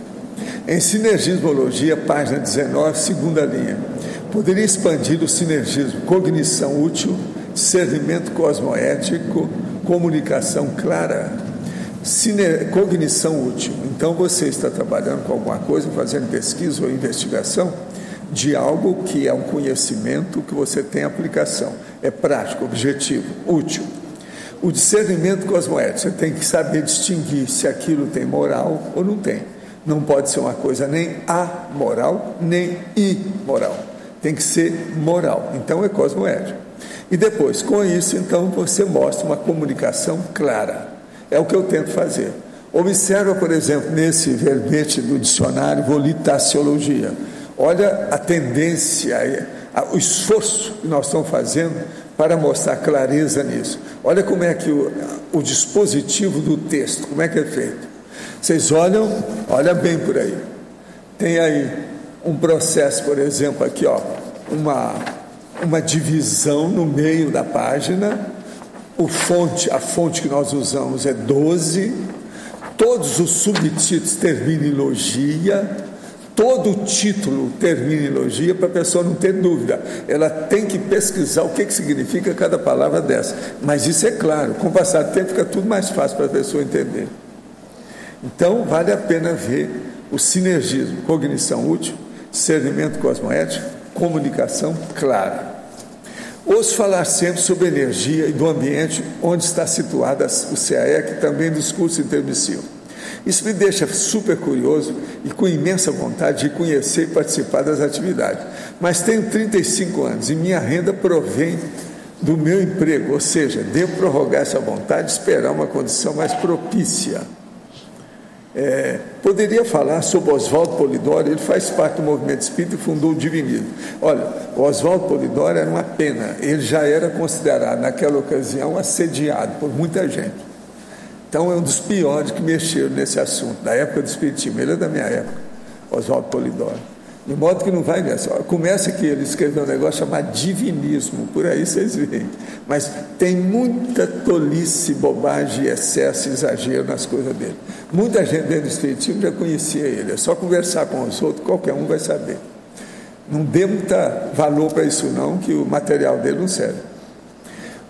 Em sinergismologia, página 19, segunda linha. Poderia expandir o sinergismo, cognição útil, discernimento cosmoético, comunicação clara, cognição útil. Então você está trabalhando com alguma coisa, fazendo pesquisa ou investigação de algo que é um conhecimento que você tem aplicação, é prático, objetivo, útil. O discernimento cosmoético, você tem que saber distinguir se aquilo tem moral ou não tem. Não pode ser uma coisa nem amoral, nem imoral. Tem que ser moral. Então é cosmoético. E depois, com isso, então, você mostra uma comunicação clara. É o que eu tento fazer. Observa, por exemplo, nesse verbete do dicionário, volitaciologia. Olha a tendência, o esforço que nós estamos fazendo para mostrar clareza nisso. Olha como é que o dispositivo do texto, como é que é feito. Vocês olha bem por aí. Tem aí um processo, por exemplo, aqui, ó, uma divisão no meio da página, a fonte que nós usamos é 12, todos os subtítulos terminam em logia, todo o título termina em logia, para a pessoa não ter dúvida. Ela tem que pesquisar o que significa cada palavra dessa. Mas isso é claro, com o passar do tempo fica tudo mais fácil para a pessoa entender. Então, vale a pena ver o sinergismo, cognição útil, discernimento cosmoético, comunicação clara. Ouço falar sempre sobre energia e do ambiente onde está situada o CAEC, também dos cursos intermissivos. Isso me deixa super curioso e com imensa vontade de conhecer e participar das atividades. Mas tenho 35 anos e minha renda provém do meu emprego, ou seja, devo prorrogar essa vontade e esperar uma condição mais propícia. Poderia falar sobre Oswaldo Polidori, ele faz parte do movimento espírita e fundou o Divinismo. Olha, o Oswaldo Polidori era uma pena, ele já era considerado naquela ocasião assediado por muita gente. Então é um dos piores que mexeram nesse assunto, da época do espiritismo. Ele é da minha época, Oswaldo Polidori. De modo que não vai nessa. Começa que ele escreveu um negócio chamado divinismo, por aí vocês veem. Mas tem muita tolice, bobagem, excesso, exagero nas coisas dele. Muita gente dentro do espiritismo já conhecia ele. É só conversar com os outros, qualquer um vai saber. Não dê muito valor para isso não, que o material dele não serve.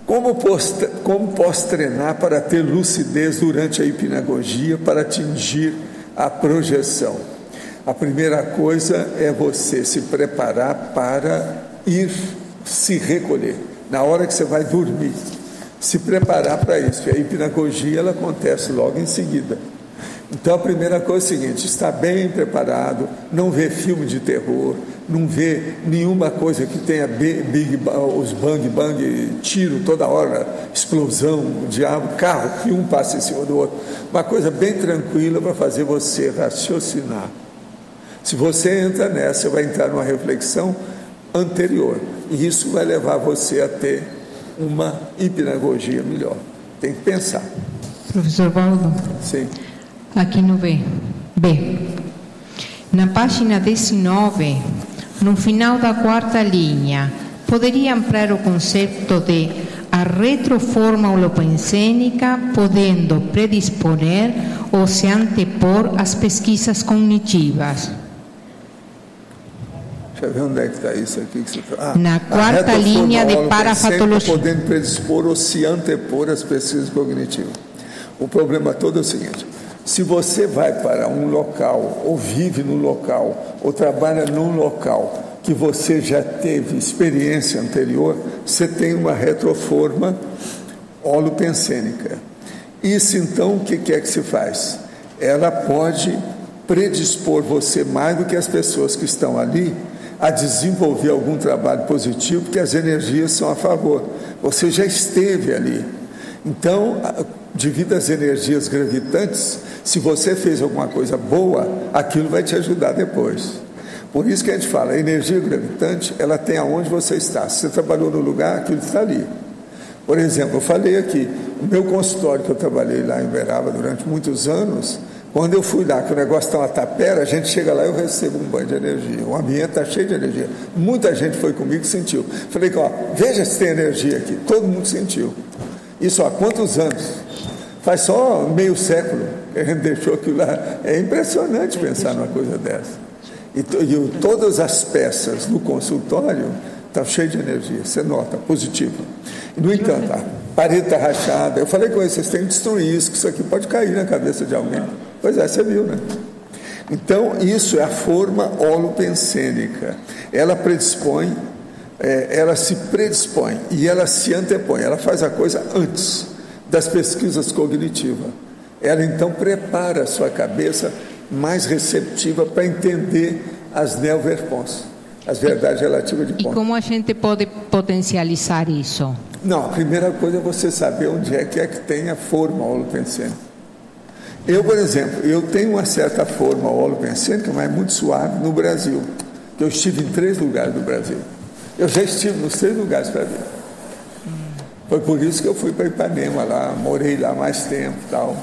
Como posso treinar para ter lucidez durante a hipnagogia, para atingir a projeção? A primeira coisa é você se preparar para ir se recolher. Na hora que você vai dormir, se preparar para isso. E a hipnagogia ela acontece logo em seguida. Então a primeira coisa é o seguinte: estar bem preparado, não ver filme de terror, não ver nenhuma coisa que tenha os bang, tiro toda hora, explosão, diabo, carro, que um passa em cima do outro. Uma coisa bem tranquila para fazer você raciocinar. Se você entra nessa, você vai entrar numa reflexão anterior. E isso vai levar você a ter uma hipnagogia melhor. Tem que pensar. Professor Valdo? Sim. Aqui no B. Na página 19, no final da quarta linha, poderia ampliar o conceito de a retroforma holopensênica, podendo predisponer ou se antepor às pesquisas cognitivas? Deixa eu ver onde é que está isso aqui. Que você tá... Na quarta linha de parafatologia. Podendo predispor ou se antepor às pesquisas cognitivas. O problema todo é o seguinte: se você vai para um local, ou vive no local, ou trabalha num local que você já teve experiência anterior, você tem uma retroforma holopensênica. Isso então, o que é que se faz? Ela pode predispor você mais do que as pessoas que estão ali a desenvolver algum trabalho positivo, porque as energias são a favor. Você já esteve ali. Então, devido às energias gravitantes, se você fez alguma coisa boa, aquilo vai te ajudar depois. Por isso que a gente fala, a energia gravitante, ela tem aonde você está. Se você trabalhou no lugar, aquilo está ali. Por exemplo, eu falei aqui, o meu consultório que eu trabalhei lá em Uberaba durante muitos anos, quando eu fui lá, que o negócio está uma tapera, a gente chega lá e eu recebo um banho de energia. O ambiente está cheio de energia. Muita gente foi comigo e sentiu. Falei, veja se tem energia aqui. Todo mundo sentiu. Isso há quantos anos? Faz só meio século que a gente deixou aquilo lá. É impressionante pensar numa coisa dessa. E todas as peças do consultório estão cheias de energia. Você nota, positivo. No entanto, a parede está rachada. Eu falei com eles, vocês têm que destruir isso, que isso aqui pode cair na cabeça de alguém. Pois é, você viu, né? Então, isso é a forma holopensênica. Ela predispõe, ela se predispõe e ela se antepõe. Ela faz a coisa antes das pesquisas cognitivas. Ela, então, prepara a sua cabeça mais receptiva para entender as neoverpons, as verdades relativas de ponto. E como a gente pode potencializar isso? Não, a primeira coisa é você saber onde é que tem a forma holopensênica. Eu, por exemplo, eu tenho uma certa forma holopensênica, mas muito suave no Brasil. Eu estive em 3 lugares do Brasil. Eu já estive nos 3 lugares para ver. Foi por isso que eu fui para Ipanema lá, morei lá mais tempo e tal.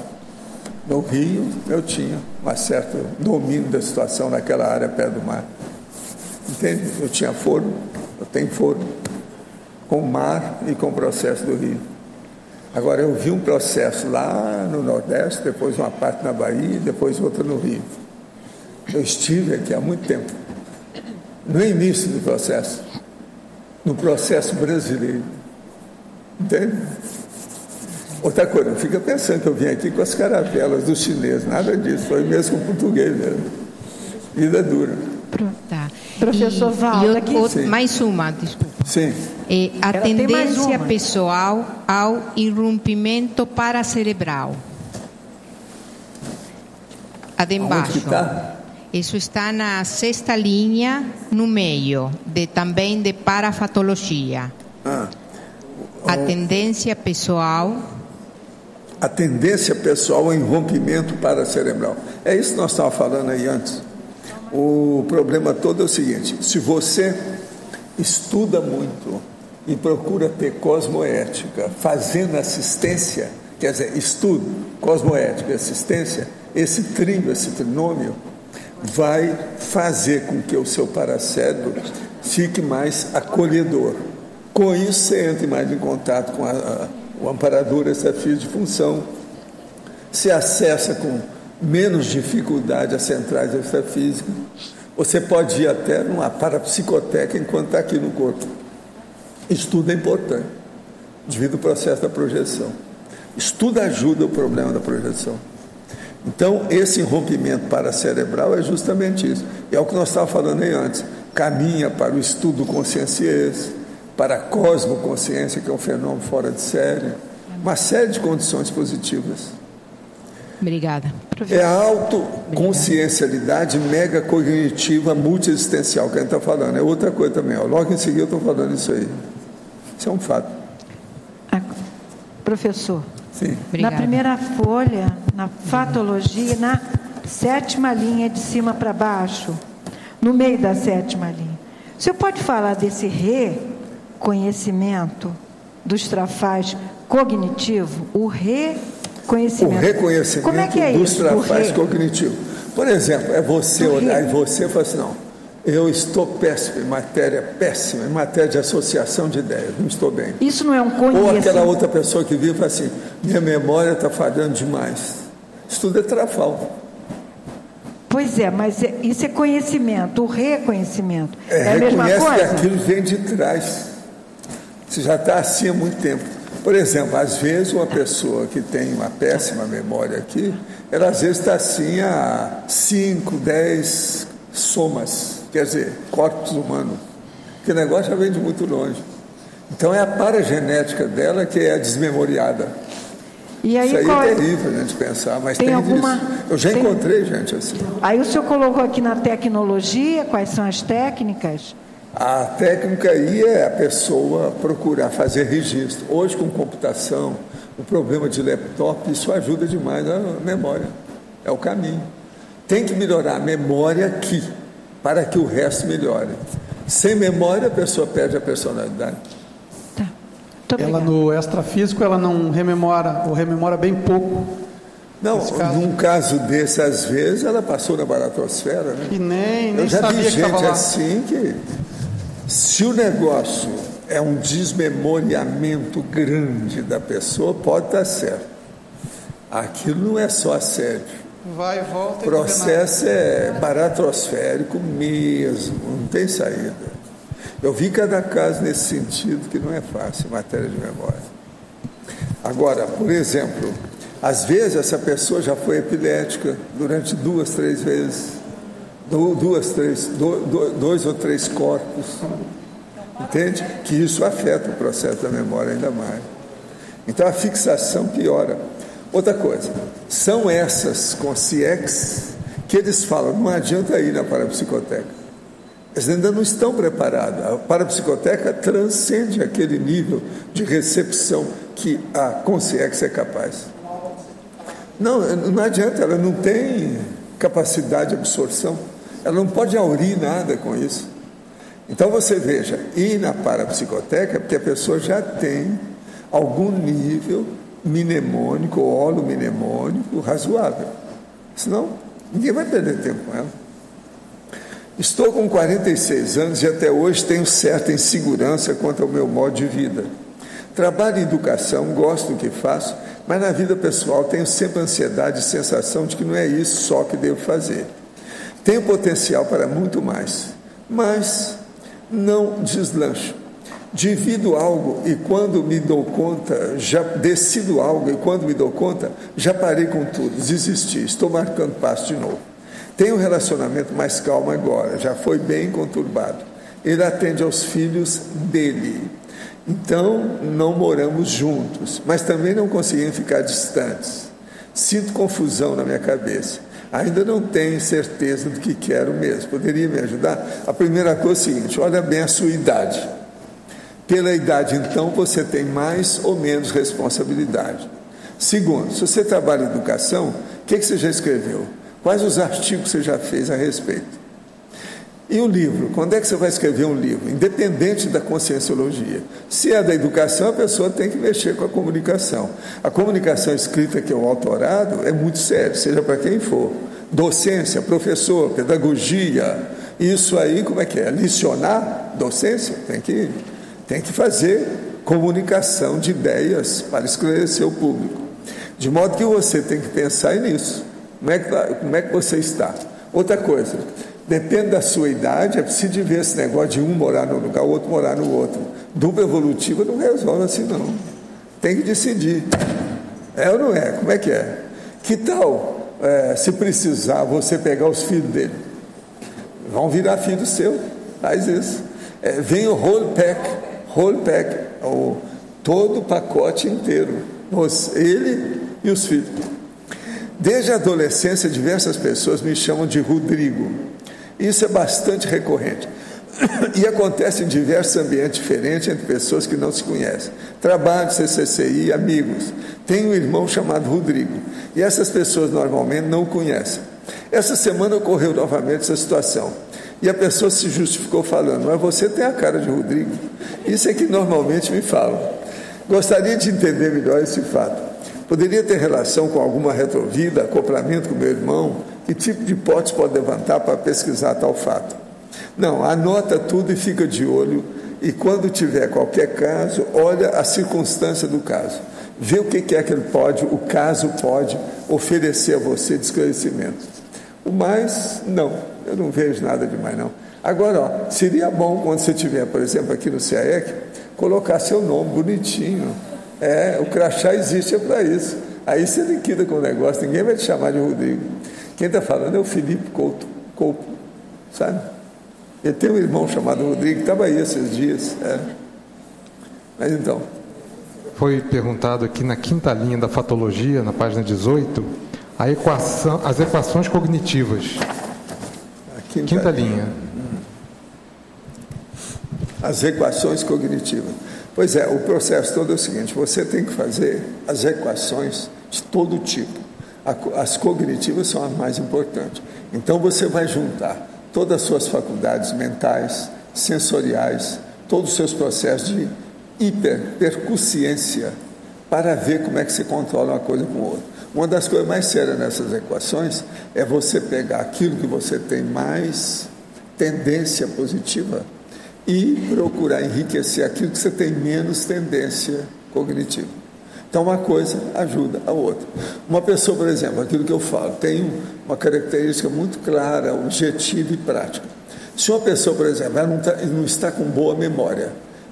No Rio, eu tinha um certo domínio da situação naquela área perto do mar. Entende? Eu tinha forno, eu tenho forno, com o mar e com o processo do Rio. Agora, eu vi um processo lá no Nordeste, depois uma parte na Bahia, depois outra no Rio. Eu estive aqui há muito tempo, no início do processo, no processo brasileiro. Entende? Outra coisa, não fica pensando que eu vim aqui com as caravelas dos chineses, nada disso, foi mesmo com português mesmo. Vida dura. Tá. Professor Valdo, aqui... Mais uma, desculpa. Sim. A tendência pessoal ao irrompimento paracerebral. A de embaixo. Isso está na 6ª linha, no meio, também de parafatologia. A tendência pessoal... A tendência pessoal ao irrompimento paracerebral. É isso que nós estávamos falando aí antes. O problema todo é o seguinte: se você estuda muito e procura ter cosmoética, fazendo assistência, quer dizer, estudo, cosmoética e assistência, esse trio, esse trinômio, vai fazer com que o seu paracérebro fique mais acolhedor. Com isso, você entra mais em contato com o amparador extrafísico de função, se acessa com menos dificuldade as centrais extrafísicas. Você pode ir até numa parapsicoteca enquanto está aqui no corpo. Estudo é importante, devido ao processo da projeção. Estudo ajuda o problema da projeção. Então, esse rompimento paracerebral é justamente isso. E é o que nós estávamos falando aí antes. Caminha para o estudo conscienciês, para a cosmoconsciência, que é um fenômeno fora de série. Uma série de condições positivas. Obrigada. É a autoconsciencialidade mega cognitiva multiexistencial que a gente está falando. É outra coisa também. Logo em seguida eu estou falando isso aí. Isso é um fato. Professor, sim. Na primeira folha, na fatologia, na 7ª linha de cima para baixo, no meio da 7ª linha, o senhor pode falar desse reconhecimento dos trafais cognitivo? O reconhecimento. Como é que é dos trafais cognitivos. Por exemplo, é você olhar e você fala assim: não, eu estou péssimo em matéria de associação de ideias, não estou bem. Isso não é um conhecimento. Ou aquela outra pessoa que vive e fala assim: minha memória está falhando demais. Isso tudo é trafal. Pois é, mas isso é conhecimento, o reconhecimento. É a mesma coisa? Reconhece que aquilo vem de trás. Você já está assim há muito tempo. Por exemplo, às vezes uma pessoa que tem uma péssima memória aqui, ela às vezes está assim a 5, 10 somas, quer dizer, corpos humanos. Porque o negócio já vem de muito longe. Então é a paragenética dela que é desmemoriada. E aí, isso aí é terrível a gente pensar, mas tem alguma... isso. Eu já encontrei gente assim. Aí o senhor colocou aqui na tecnologia, quais são as técnicas? A técnica aí é a pessoa procurar fazer registro. Hoje, com computação, o problema de laptop, isso ajuda demais a memória. É o caminho. Tem que melhorar a memória aqui, para que o resto melhore. Sem memória, a pessoa perde a personalidade. Tá. Ela, no extrafísico, ela não rememora, ou rememora bem pouco. Não, num caso desse, às vezes, ela passou na baratosfera, né? E nem eu já sabia vi gente que assim que... Se o negócio é um desmemoriamento grande da pessoa, pode estar certo. Aquilo não é só assédio. Vai e volta. O processo é baratrosférico mesmo, não tem saída. Eu vi cada caso nesse sentido que não é fácil em matéria de memória. Agora, por exemplo, às vezes essa pessoa já foi epilética durante 2, 3 vezes. 2 ou 3 corpos, entende? Que isso afeta o processo da memória ainda mais. Então a fixação piora. Outra coisa, são essas consciências que eles falam, não adianta ir na parapsicoteca. Eles ainda não estão preparados. A parapsicoteca transcende aquele nível de recepção que a consciência é capaz. Não adianta, ela não tem capacidade de absorção. Ela não pode aurir nada com isso. Então você veja, ir na parapsicoteca, porque a pessoa já tem algum nível mnemônico ou holomnemônico razoável. Senão, ninguém vai perder tempo com ela. Estou com 46 anos e até hoje tenho certa insegurança quanto ao meu modo de vida. Trabalho em educação, gosto do que faço, mas na vida pessoal tenho sempre ansiedade e sensação de que não é isso só que devo fazer. Tenho potencial para muito mais, mas não deslancho. Divido algo e quando me dou conta, decido algo e quando me dou conta, já parei com tudo, desisti, estou marcando passo de novo. Tenho um relacionamento mais calmo agora, já foi bem conturbado. Ele atende aos filhos dele. Então, não moramos juntos, mas também não conseguimos ficar distantes. Sinto confusão na minha cabeça. Ainda não tenho certeza do que quero mesmo. Poderia me ajudar? A primeira coisa é o seguinte, olha bem a sua idade. Pela idade, então, você tem mais ou menos responsabilidade. Segundo, se você trabalha em educação, o que você já escreveu? Quais os artigos você já fez a respeito? E o livro? Quando é que você vai escrever um livro? Independente da conscienciologia. Se é da educação, a pessoa tem que mexer com a comunicação. A comunicação escrita, que é o autorado, é muito sério, seja para quem for. Docência, professor, pedagogia, isso aí, como é que é? Licionar? Docência? Tem que fazer comunicação de ideias para esclarecer o público. De modo que você tem que pensar nisso. Como é que você está? Outra coisa, depende da sua idade, é preciso de ver esse negócio de um morar num lugar, o outro morar no outro. Dupla evolutiva não resolve assim, não. Tem que decidir. É ou não é? Como é que é? Que tal, se precisar, você pegar os filhos dele? Vão virar filho seu. Faz isso. Vem o whole pack, todo o pacote inteiro. Ele e os filhos. Desde a adolescência, diversas pessoas me chamam de Rodrigo. Isso é bastante recorrente. E acontece em diversos ambientes diferentes entre pessoas que não se conhecem. Trabalho, CCCI, amigos. Tenho um irmão chamado Rodrigo. E essas pessoas normalmente não o conhecem. Essa semana ocorreu novamente essa situação. E a pessoa se justificou falando, mas você tem a cara de Rodrigo. Isso é que normalmente me falam. Gostaria de entender melhor esse fato. Poderia ter relação com alguma retrovida, acoplamento com meu irmão? Que tipo de hipótese pode levantar para pesquisar tal fato? Não, anota tudo e fica de olho. E quando tiver qualquer caso, olha a circunstância do caso. Vê o que é que o caso pode oferecer a você de esclarecimento. O mais, não, eu não vejo nada demais, não. Agora, seria bom quando você estiver, por exemplo, aqui no CAEC, colocar seu nome bonitinho. O crachá existe para isso. Aí você liquida com o negócio, ninguém vai te chamar de Rodrigo. Quem está falando é o Felipe Couto, sabe? Ele tem um irmão chamado Rodrigo, que estava aí esses dias. Mas então... Foi perguntado aqui na quinta linha da fatologia, na página 18, as equações cognitivas. Quinta linha. As equações cognitivas. Pois é, o processo todo é o seguinte, você tem que fazer as equações de todo tipo. As cognitivas são as mais importantes. Então você vai juntar todas as suas faculdades mentais, sensoriais, todos os seus processos de hiperpercussiência para ver como é que se controla uma coisa com outra. Uma das coisas mais sérias nessas equações é você pegar aquilo que você tem mais tendência positiva e procurar enriquecer aquilo que você tem menos tendência cognitiva. Então, uma coisa ajuda a outra. Uma pessoa, por exemplo, aquilo que eu falo, tem uma característica muito clara, objetiva e prática. Se uma pessoa, por exemplo, ela não está com boa memória,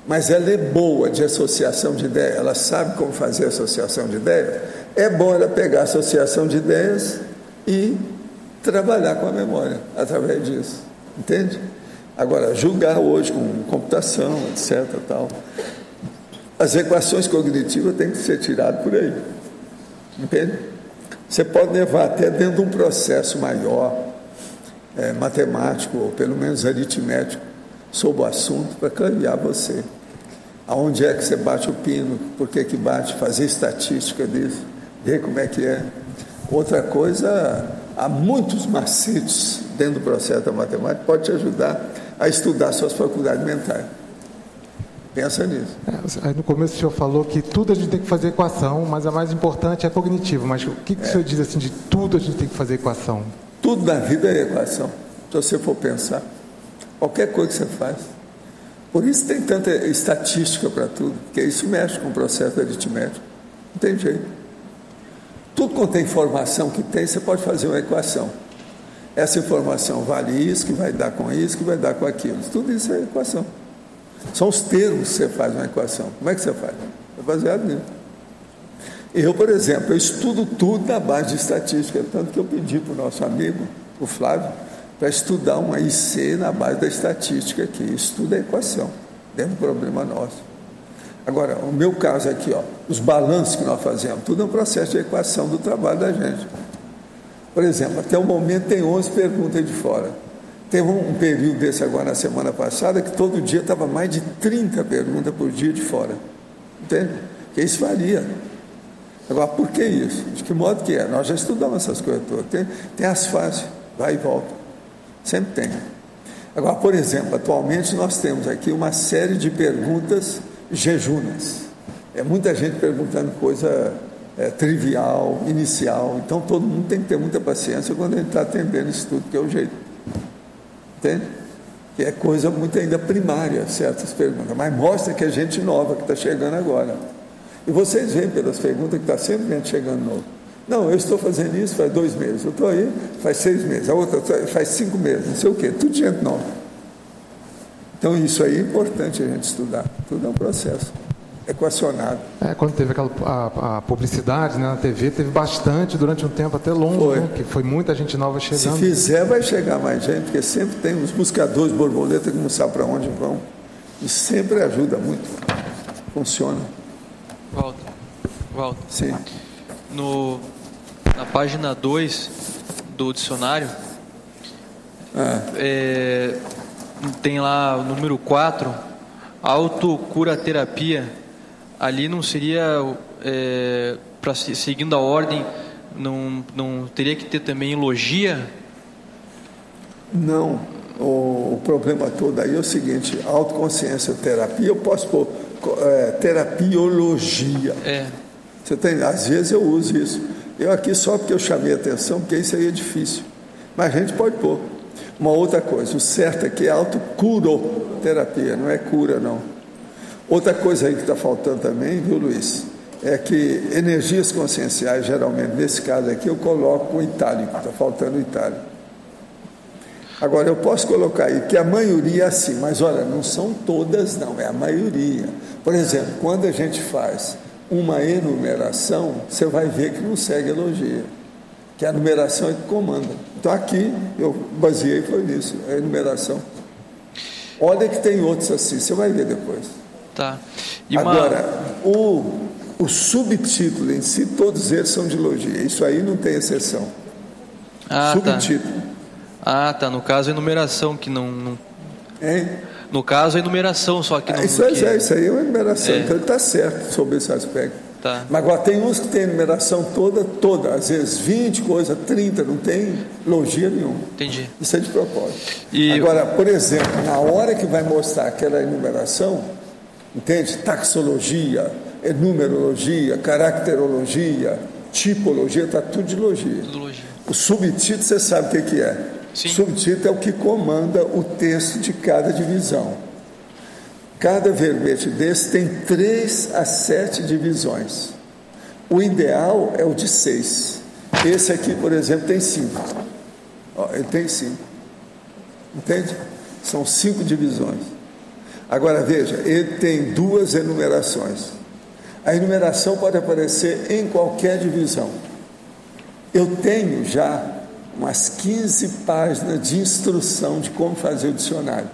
mas ela é boa de associação de ideias, ela sabe como fazer associação de ideias, é bom ela pegar a associação de ideias e trabalhar com a memória através disso. Entende? Agora, julgar hoje com computação, etc. Tal, as equações cognitivas têm que ser tiradas por aí. Entende? Você pode levar até dentro de um processo maior, matemático, ou pelo menos aritmético, sobre o assunto, para clarear você. Aonde é que você bate o pino, por que bate, fazer estatística disso, ver como é que é. Outra coisa, há muitos macetes dentro do processo da matemática, pode te ajudar a estudar suas faculdades mentais. Pensa nisso. Aí no começo o senhor falou que tudo a gente tem que fazer equação, mas a mais importante é a cognitiva. Mas o que o senhor diz assim, de tudo a gente tem que fazer equação? Tudo na vida é equação, se você for pensar. Qualquer coisa que você faz. Por isso tem tanta estatística para tudo, porque isso mexe com o processo aritmético. Não tem jeito. Tudo quanto tem informação que tem, você pode fazer uma equação. Essa informação vale isso, que vai dar com isso, que vai dar com aquilo. Tudo isso é equação. São os termos que você faz uma equação. Como é que você faz? É baseado nisso. Eu, por exemplo, eu estudo tudo na base de estatística, tanto que eu pedi para o nosso amigo, o Flávio, para estudar uma IC na base da estatística aqui. Estuda a equação, dentro do problema nosso. Agora, o meu caso aqui, ó, os balanços que nós fazemos, tudo é um processo de equação do trabalho da gente. Por exemplo, até o momento tem 11 perguntas de fora. Teve um período desse agora na semana passada que todo dia estava mais de 30 perguntas por dia de fora. Entende? Porque isso varia. Agora, por que isso? De que modo que é? Nós já estudamos essas coisas todas. Tem as fases, vai e volta. Sempre tem. Agora, por exemplo, atualmente nós temos aqui uma série de perguntas jejunas. É muita gente perguntando coisa trivial, inicial. Então, todo mundo tem que ter muita paciência quando a gente está atendendo isso tudo, que é o jeito. Entende? Que é coisa muito ainda primária, certas perguntas. Mas mostra que é gente nova que está chegando agora. E vocês veem pelas perguntas que está sempre gente chegando novo. Não, eu estou fazendo isso faz 2 meses. Eu estou aí faz 6 meses. A outra faz 5 meses. Não sei o quê. Tudo gente nova. Então, isso aí é importante a gente estudar. Tudo é um processo equacionado. Quando teve a publicidade, né, na TV, teve bastante, durante um tempo até longo, né, que foi muita gente nova chegando. Se fizer, vai chegar mais gente, porque sempre tem os buscadores de borboleta que não sabem para onde vão. Isso sempre ajuda muito. Funciona. Walter. Sim. Na página 2 do dicionário, tem lá o número 4, autocuraterapia. Ali não seria, seguindo a ordem, não teria que ter também logia? Não. O problema todo aí é o seguinte: autoconsciência terapia, eu posso pôr terapiologia. Você tem, às vezes eu uso isso. Eu aqui só porque eu chamei a atenção, porque isso aí é difícil. Mas a gente pode pôr. Uma outra coisa, o certo aqui é autocuroterapia, não é cura, não. Outra coisa aí que está faltando também, viu, Luiz? É que energias conscienciais, geralmente, nesse caso aqui, eu coloco o itálico, está faltando o itálico. Agora, eu posso colocar aí que a maioria é assim, mas olha, não são todas, não, é a maioria. Por exemplo, quando a gente faz uma enumeração, você vai ver que não segue a logia, que a numeração é que comanda. Então, aqui, eu baseei, foi nisso, a enumeração. Olha que tem outros assim, você vai ver depois. Tá. Agora, o subtítulo em si, todos eles são de logia. Isso aí não tem exceção. Subtítulo. Tá. No caso, a enumeração que não... Hein? No caso, a enumeração só que não... Isso aí é uma enumeração. Então, ele está certo sobre esse aspecto. Tá. Mas agora, tem uns que tem enumeração toda. Às vezes 20 coisas, 30, não tem logia nenhuma. Entendi. Isso é de propósito. Agora, por exemplo, na hora que vai mostrar aquela enumeração, entende? Taxologia, numerologia, caracterologia, tipologia, está tudo de logia. O subtítulo, você sabe o que é? Sim. O subtítulo é o que comanda o texto de cada divisão. Cada verbete desse tem 3 a 7 divisões. O ideal é o de 6. Esse aqui, por exemplo, tem 5. Ele tem 5. Entende? São 5 divisões. Agora, veja, ele tem 2 enumerações. A enumeração pode aparecer em qualquer divisão. Eu tenho já umas 15 páginas de instrução de como fazer o dicionário.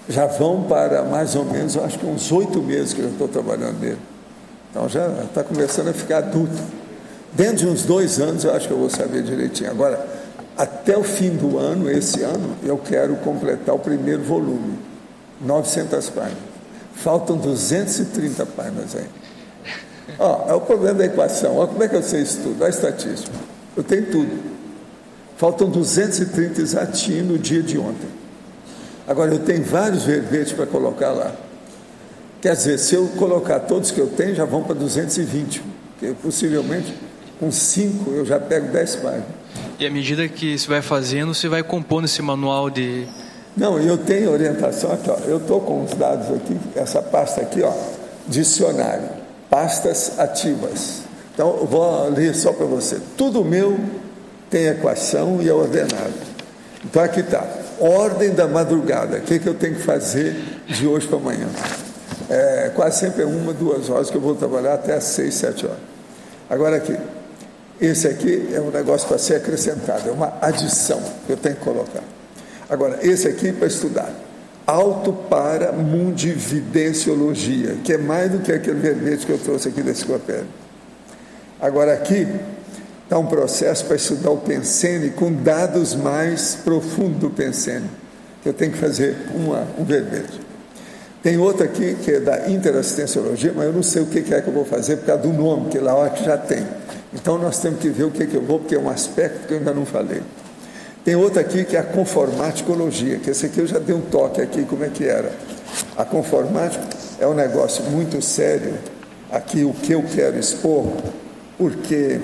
Já vão para mais ou menos, eu acho que uns 8 meses que eu estou trabalhando nele. Então já está começando a ficar adulto. Dentro de uns 2 anos eu acho que eu vou saber direitinho. Agora, até o fim do ano, esse ano, eu quero completar o primeiro volume. 900 páginas. Faltam 230 páginas aí. É o problema da equação. Olha como é que eu sei isso tudo. Olha a estatística. Eu tenho tudo. Faltam 230 exatinho no dia de ontem. Agora, eu tenho vários verbetes para colocar lá. Quer dizer, se eu colocar todos que eu tenho, já vão para 220. Porque possivelmente, com 5, eu já pego 10 páginas. E à medida que você vai fazendo, você vai compondo esse manual de Não, eu tenho orientação aqui, ó. Eu estou com os dados aqui, essa pasta aqui, ó, dicionário, pastas ativas. Então, eu vou ler só para você. Tudo meu tem equação e é ordenado. Então, aqui está. Ordem da madrugada. O que eu tenho que fazer de hoje para amanhã? Quase sempre é 1, 2 horas que eu vou trabalhar até às 6, 7 horas. Agora aqui. Esse aqui é um negócio para ser acrescentado. É uma adição que eu tenho que colocar. Agora, esse aqui para estudar. Autoparamundividenciologia, que é mais do que aquele verbete que eu trouxe aqui da enciclopédia. Agora, aqui está um processo para estudar o Pensene com dados mais profundos do Pensene, que eu tenho que fazer um verbete. Tem outro aqui que é da interassistenciologia, mas eu não sei o que é que eu vou fazer por causa do nome, que lá que já tem. Então, nós temos que ver o que eu vou, porque é um aspecto que eu ainda não falei. Tem outro aqui que é a conformaticologia, que esse aqui eu já dei um toque aqui, como é que era. A conformática é um negócio muito sério, aqui o que eu quero expor, porque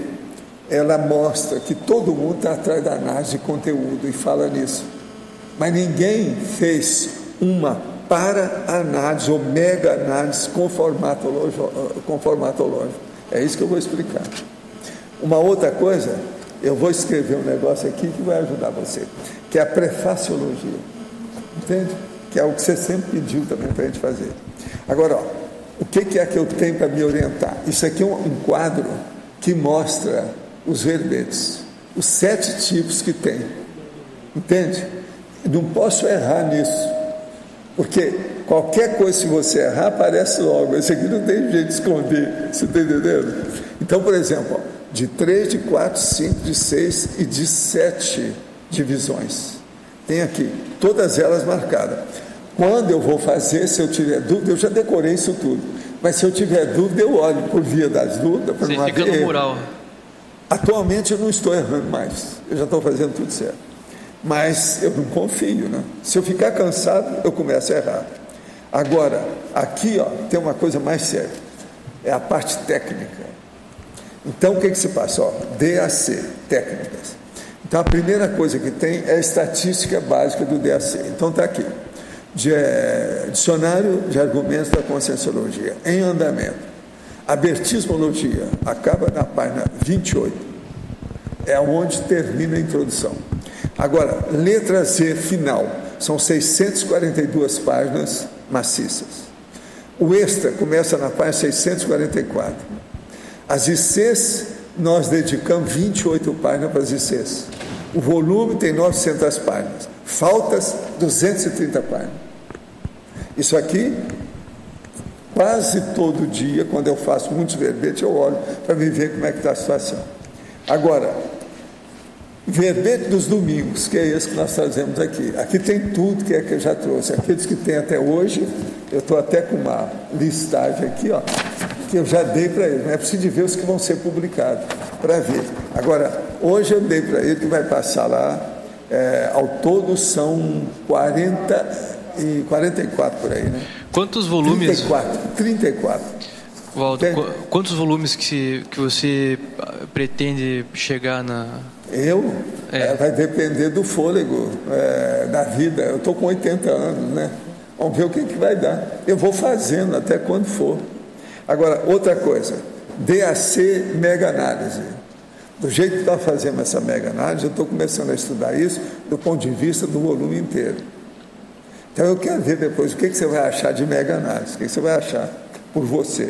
ela mostra que todo mundo está atrás da análise de conteúdo e fala nisso. Mas ninguém fez uma para-análise ou mega-análise conformatológica. É isso que eu vou explicar. Uma outra coisa, eu vou escrever um negócio aqui que vai ajudar você, que é a prefaciologia. Entende? Que é o que você sempre pediu também para a gente fazer. Agora, ó, o que é que eu tenho para me orientar? Isso aqui é um quadro que mostra os verbetes, os 7 tipos que tem. Entende? Não posso errar nisso, porque qualquer coisa, se você errar, aparece logo. Esse aqui não tem jeito de esconder, você está entendendo? Então, por exemplo, ó, de 3, de 4, 5, de 6 e de 7 divisões. Tem aqui, todas elas marcadas. Quando eu vou fazer, se eu tiver dúvida, eu já decorei isso tudo, mas se eu tiver dúvida, eu olho por via das dúvidas. Você fica no mural. Atualmente eu não estou errando mais, eu já estou fazendo tudo certo. Mas eu não confio, né? Se eu ficar cansado, eu começo a errar. Agora, aqui, ó, tem uma coisa mais séria, é a parte técnica. Então, o que se passa? Ó, DAC, técnicas. Então, a primeira coisa que tem é a estatística básica do DAC. Então, está aqui. Dicionário de argumentos da conscienciologia, em andamento. Abertismologia, acaba na página 28. É onde termina a introdução. Agora, letra Z final, são 642 páginas maciças. O extra começa na página 644. As ICs, nós dedicamos 28 páginas para as ICs. O volume tem 900 páginas. Faltas 230 páginas. Isso aqui, quase todo dia, quando eu faço muitos verbetes, eu olho para ver como é que está a situação. Agora, verbete dos domingos, que é esse que nós trazemos aqui. Aqui tem tudo que eu já trouxe. Aqueles que tem até hoje, eu estou até com uma listagem aqui, ó, que eu já dei para eles. Não é preciso ver os que vão ser publicados, para ver. Agora, hoje eu dei para ele que vai passar lá, ao todo são 44 por aí, né? Quantos volumes? 34. Waldo, quantos volumes que você pretende chegar na... Vai depender do fôlego, da vida. Eu estou com 80 anos, né? Vamos ver o que vai dar. Eu vou fazendo até quando for. Agora, outra coisa, DAC mega análise. Do jeito que nós fazemos essa mega análise, eu estou começando a estudar isso do ponto de vista do volume inteiro. Então eu quero ver depois o que você vai achar de mega análise, o que você vai achar por você.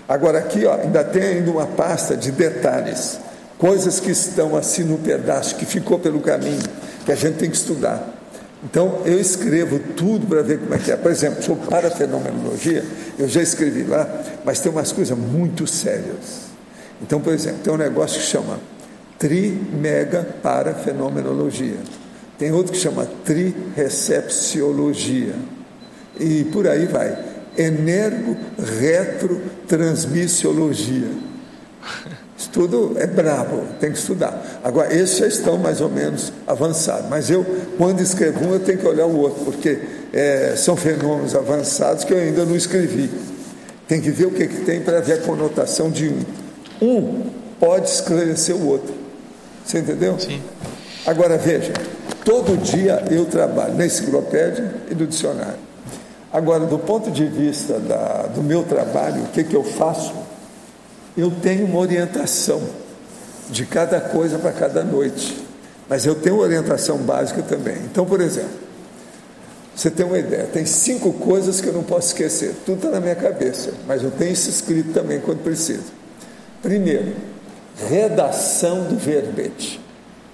Agora aqui, ó, ainda tem ainda uma pasta de detalhes, coisas que estão assim no pedaço, que ficou pelo caminho, que a gente tem que estudar. Então eu escrevo tudo para ver como é que é. Por exemplo, sobre parafenomenologia, eu já escrevi lá, mas tem umas coisas muito sérias. Então, por exemplo, tem um negócio que chama tri-mega-parafenomenologia. Tem outro que chama tri-recepciologia. E por aí vai. Energo-retrotransmissiologia. Isso tudo é brabo, tem que estudar. Agora, esses já estão mais ou menos avançados. Mas eu, quando escrevo um, eu tenho que olhar o outro, porque são fenômenos avançados que eu ainda não escrevi. Tem que ver o que tem para ver a conotação de um. Um pode esclarecer o outro. Você entendeu? Sim. Agora, veja. Todo dia eu trabalho na enciclopédia e no dicionário. Agora, do ponto de vista do meu trabalho, o que eu faço? Eu tenho uma orientação de cada coisa para cada noite, mas eu tenho uma orientação básica também. Então, por exemplo, você tem uma ideia, tem 5 coisas que eu não posso esquecer, tudo está na minha cabeça, mas eu tenho isso escrito também quando preciso. Primeiro, redação do verbete.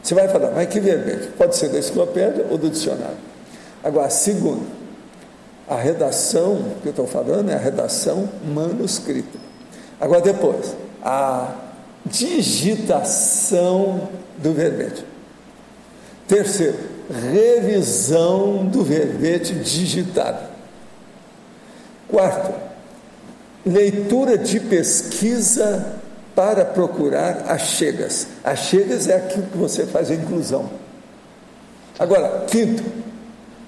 Você vai falar, mas que verbete? Pode ser da enciclopédia ou do dicionário. Agora, segundo, a redação que eu estou falando é a redação manuscrita. Agora, depois, a digitação do verbete. Terceiro, revisão do verbete digitado. Quarto, leitura de pesquisa para procurar achegas. Achegas é aquilo que você faz a inclusão. Agora, quinto,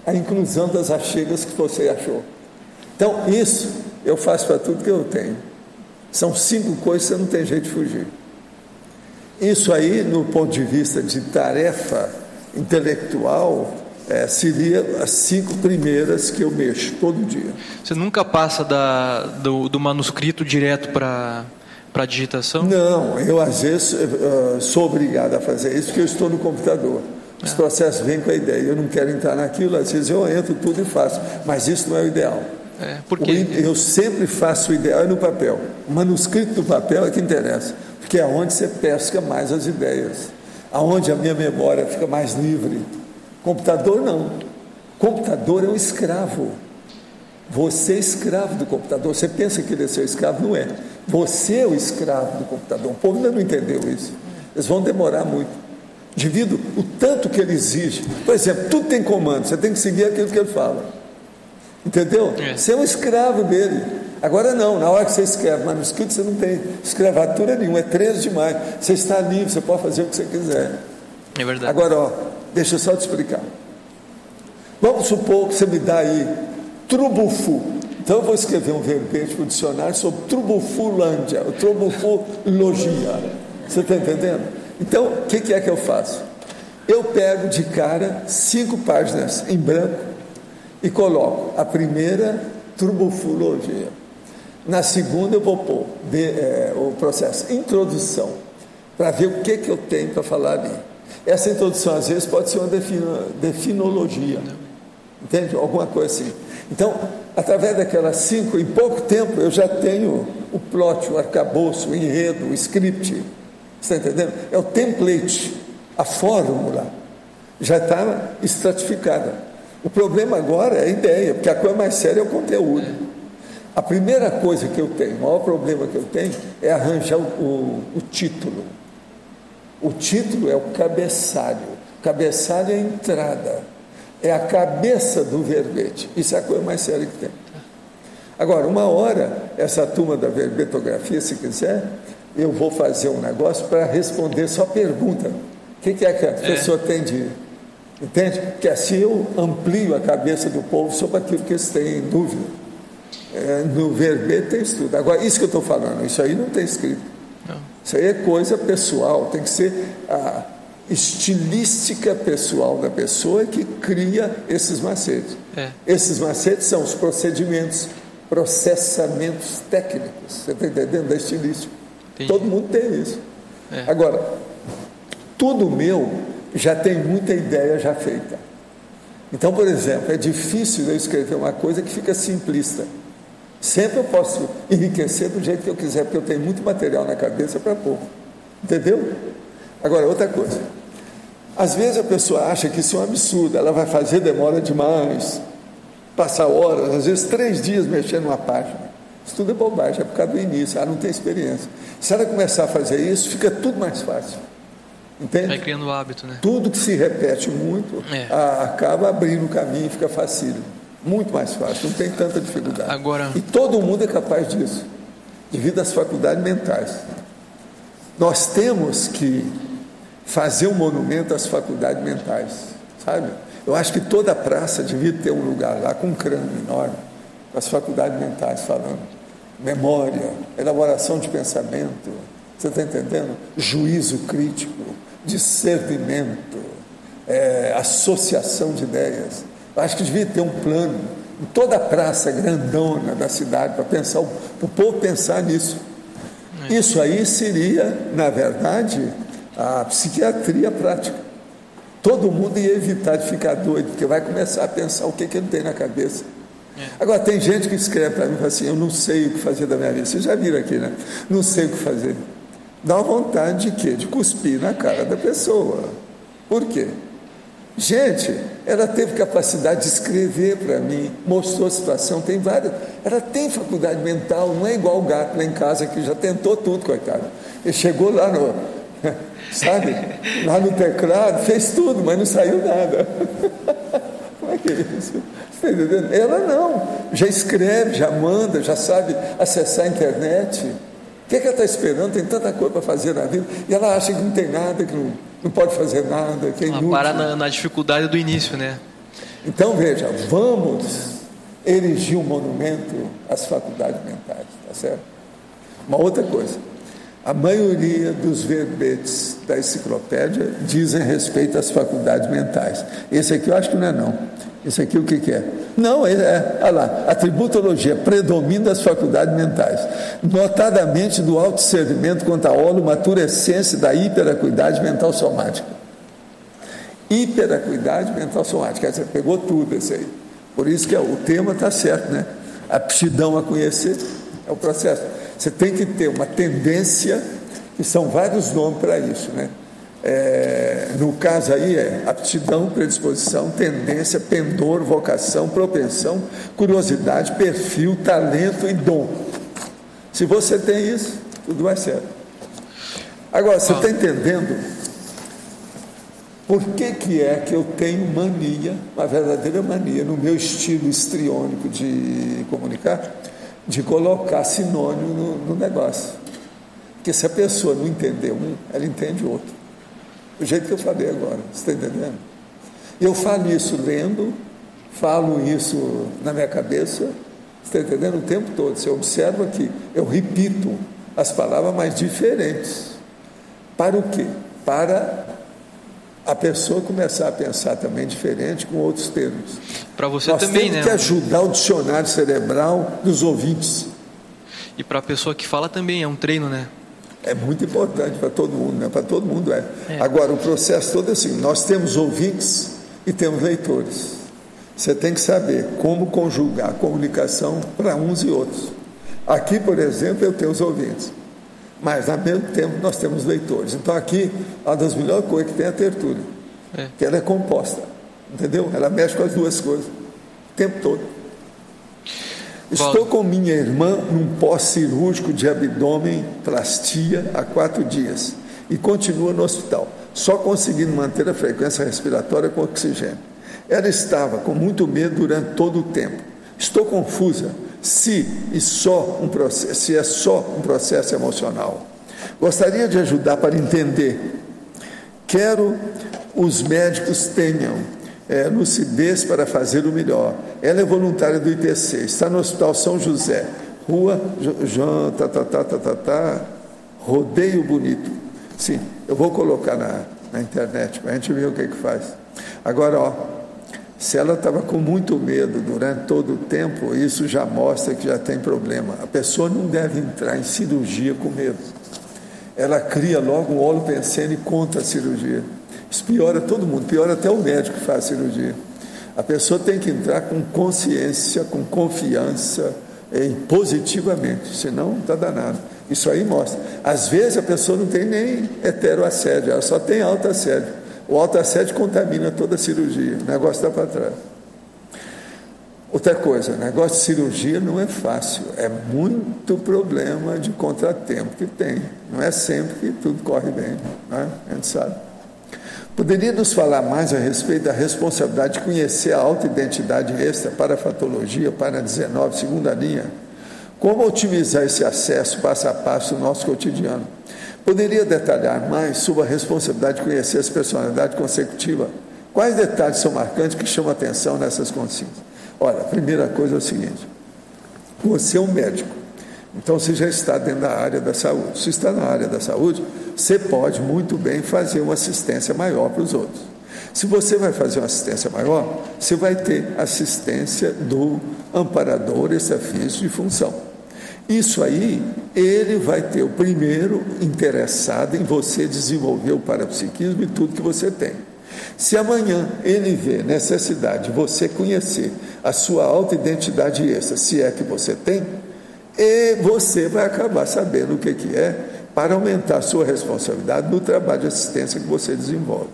a inclusão das achegas que você achou. Então, isso eu faço para tudo que eu tenho. São 5 coisas que você não tem jeito de fugir. Isso aí, no ponto de vista de tarefa intelectual, seria as 5 primeiras que eu mexo todo dia. Você nunca passa do manuscrito direto para a digitação? Não, eu às vezes sou obrigado a fazer isso porque eu estou no computador. Os processos vêm com a ideia, eu não quero entrar naquilo, às vezes eu entro tudo e faço, mas isso não é o ideal. Porque eu sempre faço o ideal no papel. O manuscrito do papel é que interessa, porque é onde você pesca mais as ideias, aonde a minha memória fica mais livre. Computador não. Computador é um escravo. Você é escravo do computador. Você pensa que ele é seu escravo? Não é. Você é o escravo do computador. O povo ainda não entendeu isso. Eles vão demorar muito. Devido o tanto que ele exige. Por exemplo, tudo tem comando. Você tem que seguir aquilo que ele fala. Entendeu? Você é um escravo dele. Agora não. Na hora que você escreve manuscrito, você não tem escravatura nenhuma. É 13 demais. Você está livre. Você pode fazer o que você quiser. É verdade. Agora, deixa eu só te explicar. Vamos supor que você me dá aí Trubufu. Então eu vou escrever um verbete para o dicionário sobre Trubufulândia, ou Trubufologia. Você está entendendo? Então, o que é que eu faço? Eu pego de cara 5 páginas em branco e coloco a primeira, Trubufologia. Na segunda eu vou pôr o processo introdução, para ver o que eu tenho para falar ali. Essa introdução às vezes pode ser uma definologia, entende? Alguma coisa assim. Então, através daquelas 5, em pouco tempo eu já tenho o plot, o arcabouço, o enredo, o script. Você está entendendo? É o template, a fórmula já está estratificada. O problema agora é a ideia, porque a coisa mais séria é o conteúdo. A primeira coisa que eu tenho, o maior problema que eu tenho é arranjar o título. O título é o cabeçalho. O cabeçalho é a entrada. É a cabeça do verbete. Isso é a coisa mais séria que tem. Agora, uma hora, essa turma da verbetografia, se quiser, eu vou fazer um negócio para responder só pergunta. O que é que a pessoa tem de... Entende? Porque assim eu amplio a cabeça do povo sobre aquilo que eles têm dúvida. No verbete tem estudo. Agora, isso que eu estou falando, isso aí não tem escrito. Não. Isso aí é coisa pessoal, tem que ser a estilística pessoal da pessoa que cria esses macetes. Esses macetes são os procedimentos, processamentos técnicos. Você está entendendo? Da estilística. Entendi. Todo mundo tem isso. Agora, tudo meu já tem muita ideia já feita. Então, por exemplo, é difícil eu escrever uma coisa que fica simplista. Sempre eu posso enriquecer do jeito que eu quiser, porque eu tenho muito material na cabeça para pouco. Entendeu? Agora, outra coisa. Às vezes a pessoa acha que isso é um absurdo, ela vai fazer, demora demais, passar horas, às vezes 3 dias mexendo numa página. Isso tudo é bobagem, é por causa do início, ela não tem experiência. Se ela começar a fazer isso, fica tudo mais fácil. Entende? Vai criando o hábito, né? Tudo que se repete muito, acaba abrindo o caminho e fica facílimo. Muito mais fácil, não tem tanta dificuldade. Agora... E todo mundo é capaz disso, devido às faculdades mentais. Nós temos que fazer um monumento às faculdades mentais, sabe? Eu acho que toda praça devia ter um lugar lá com um crânio enorme, com as faculdades mentais falando. Memória, elaboração de pensamento, você está entendendo? Juízo crítico, discernimento, associação de ideias. Eu acho que devia ter um plano em toda a praça grandona da cidade para pensar, para o povo pensar nisso. Isso aí seria, na verdade, a psiquiatria prática. Todo mundo ia evitar de ficar doido, porque vai começar a pensar o que ele tem na cabeça. Agora, tem gente que escreve para mim e fala assim, eu não sei o que fazer da minha vida. Vocês já viram aqui, né? Não sei o que fazer. Dá uma vontade de quê? De cuspir na cara da pessoa. Por quê? Gente, ela teve capacidade de escrever para mim, mostrou a situação, tem várias. Ela tem faculdade mental, não é igual o gato lá em casa que já tentou tudo, coitado. Ele chegou lá no, sabe, lá no teclado, fez tudo, mas não saiu nada. Como é que é isso? Você está entendendo? Ela não, já escreve, já manda, já sabe acessar a internet. O que ela está esperando? Tem tanta coisa para fazer na vida, e ela acha que não tem nada, que não pode fazer nada, que é inútil. Ela para na dificuldade do início, né? Então, veja, vamos erigir um monumento às faculdades mentais, tá certo? Uma outra coisa, a maioria dos verbetes da enciclopédia dizem respeito às faculdades mentais. Esse aqui eu acho que não é não. Esse aqui o que é? Não, olha lá, a tributologia predomina das faculdades mentais, notadamente do autodiscernimento quanto à holomaturescência da hiperacuidade mental somática. Hiperacuidade mental somática, você pegou tudo esse aí. Por isso que o tema está certo, né? Aptidão a conhecer é o processo. Você tem que ter uma tendência, que são vários nomes para isso, né? No caso aí aptidão, predisposição, tendência, pendor, vocação, propensão, curiosidade, perfil, talento e dom. Se você tem isso, tudo vai certo. Agora, você está entendendo por que é que eu tenho mania, uma verdadeira mania, no meu estilo histriônico de comunicar, de colocar sinônimo no negócio? Porque se a pessoa não entender um, ela entende outro. Do jeito que eu falei agora, você está entendendo? Eu falo isso lendo, falo isso na minha cabeça, você está entendendo? O tempo todo. Você observa que eu repito as palavras mais diferentes. Para o quê? Para a pessoa começar a pensar também diferente com outros termos. Para você também, né? Nós temos que ajudar o dicionário cerebral dos ouvintes. E para a pessoa que fala também, é um treino, né? É muito importante para todo mundo, né? Para todo mundo é. Agora, o processo todo é assim, nós temos ouvintes e temos leitores. Você tem que saber como conjugar a comunicação para uns e outros. Aqui, por exemplo, eu tenho os ouvintes, mas ao mesmo tempo nós temos leitores. Então aqui, uma das melhores coisas que tem é a tertúlia, que ela é composta, entendeu? Ela mexe com as duas coisas, o tempo todo. Estou com minha irmã num pós-cirúrgico de abdômen, plastia, há 4 dias e continua no hospital, só conseguindo manter a frequência respiratória com oxigênio. Ela estava com muito medo durante todo o tempo. Estou confusa se é só um processo emocional. Gostaria de ajudar para entender. Quero os médicos tenham lucidez para fazer o melhor. Ela é voluntária do IPC, está no Hospital São José, Rua Rodeio Bonito. Sim, eu vou colocar na internet para a gente ver o que faz. Agora, se ela estava com muito medo durante todo o tempo, isso já mostra que já tem problema. A pessoa não deve entrar em cirurgia com medo. Ela cria logo um holopensene contra a cirurgia. Isso piora todo mundo, piora até o médico que faz a cirurgia. A pessoa tem que entrar com consciência, com confiança, positivamente, senão está danado. Isso aí mostra. Às vezes a pessoa não tem nem heteroassédio, ela só tem autoassédio. O autoassédio contamina toda a cirurgia, o negócio está para trás. Outra coisa, o negócio de cirurgia não é fácil, é muito problema de contratempo que tem. Não é sempre que tudo corre bem, né? A gente sabe. Poderia nos falar mais a respeito da responsabilidade de conhecer a autoidentidade extra para a patologia, para a 19, segunda linha? Como otimizar esse acesso passo a passo no nosso cotidiano? Poderia detalhar mais sobre a responsabilidade de conhecer as personalidades consecutivas? Quais detalhes são marcantes que chamam a atenção nessas consciências? Olha, a primeira coisa é o seguinte, você é um médico, então você já está dentro da área da saúde. Se está na área da saúde, você pode muito bem fazer uma assistência maior para os outros. Se você vai fazer uma assistência maior, você vai ter assistência do amparador extrafísico de função. Isso aí, ele vai ter o primeiro interessado em você desenvolver o parapsiquismo e tudo que você tem. Se amanhã ele vê necessidade de você conhecer a sua autoidentidade extra, se é que você tem, e você vai acabar sabendo o que é para aumentar a sua responsabilidade no trabalho de assistência que você desenvolve.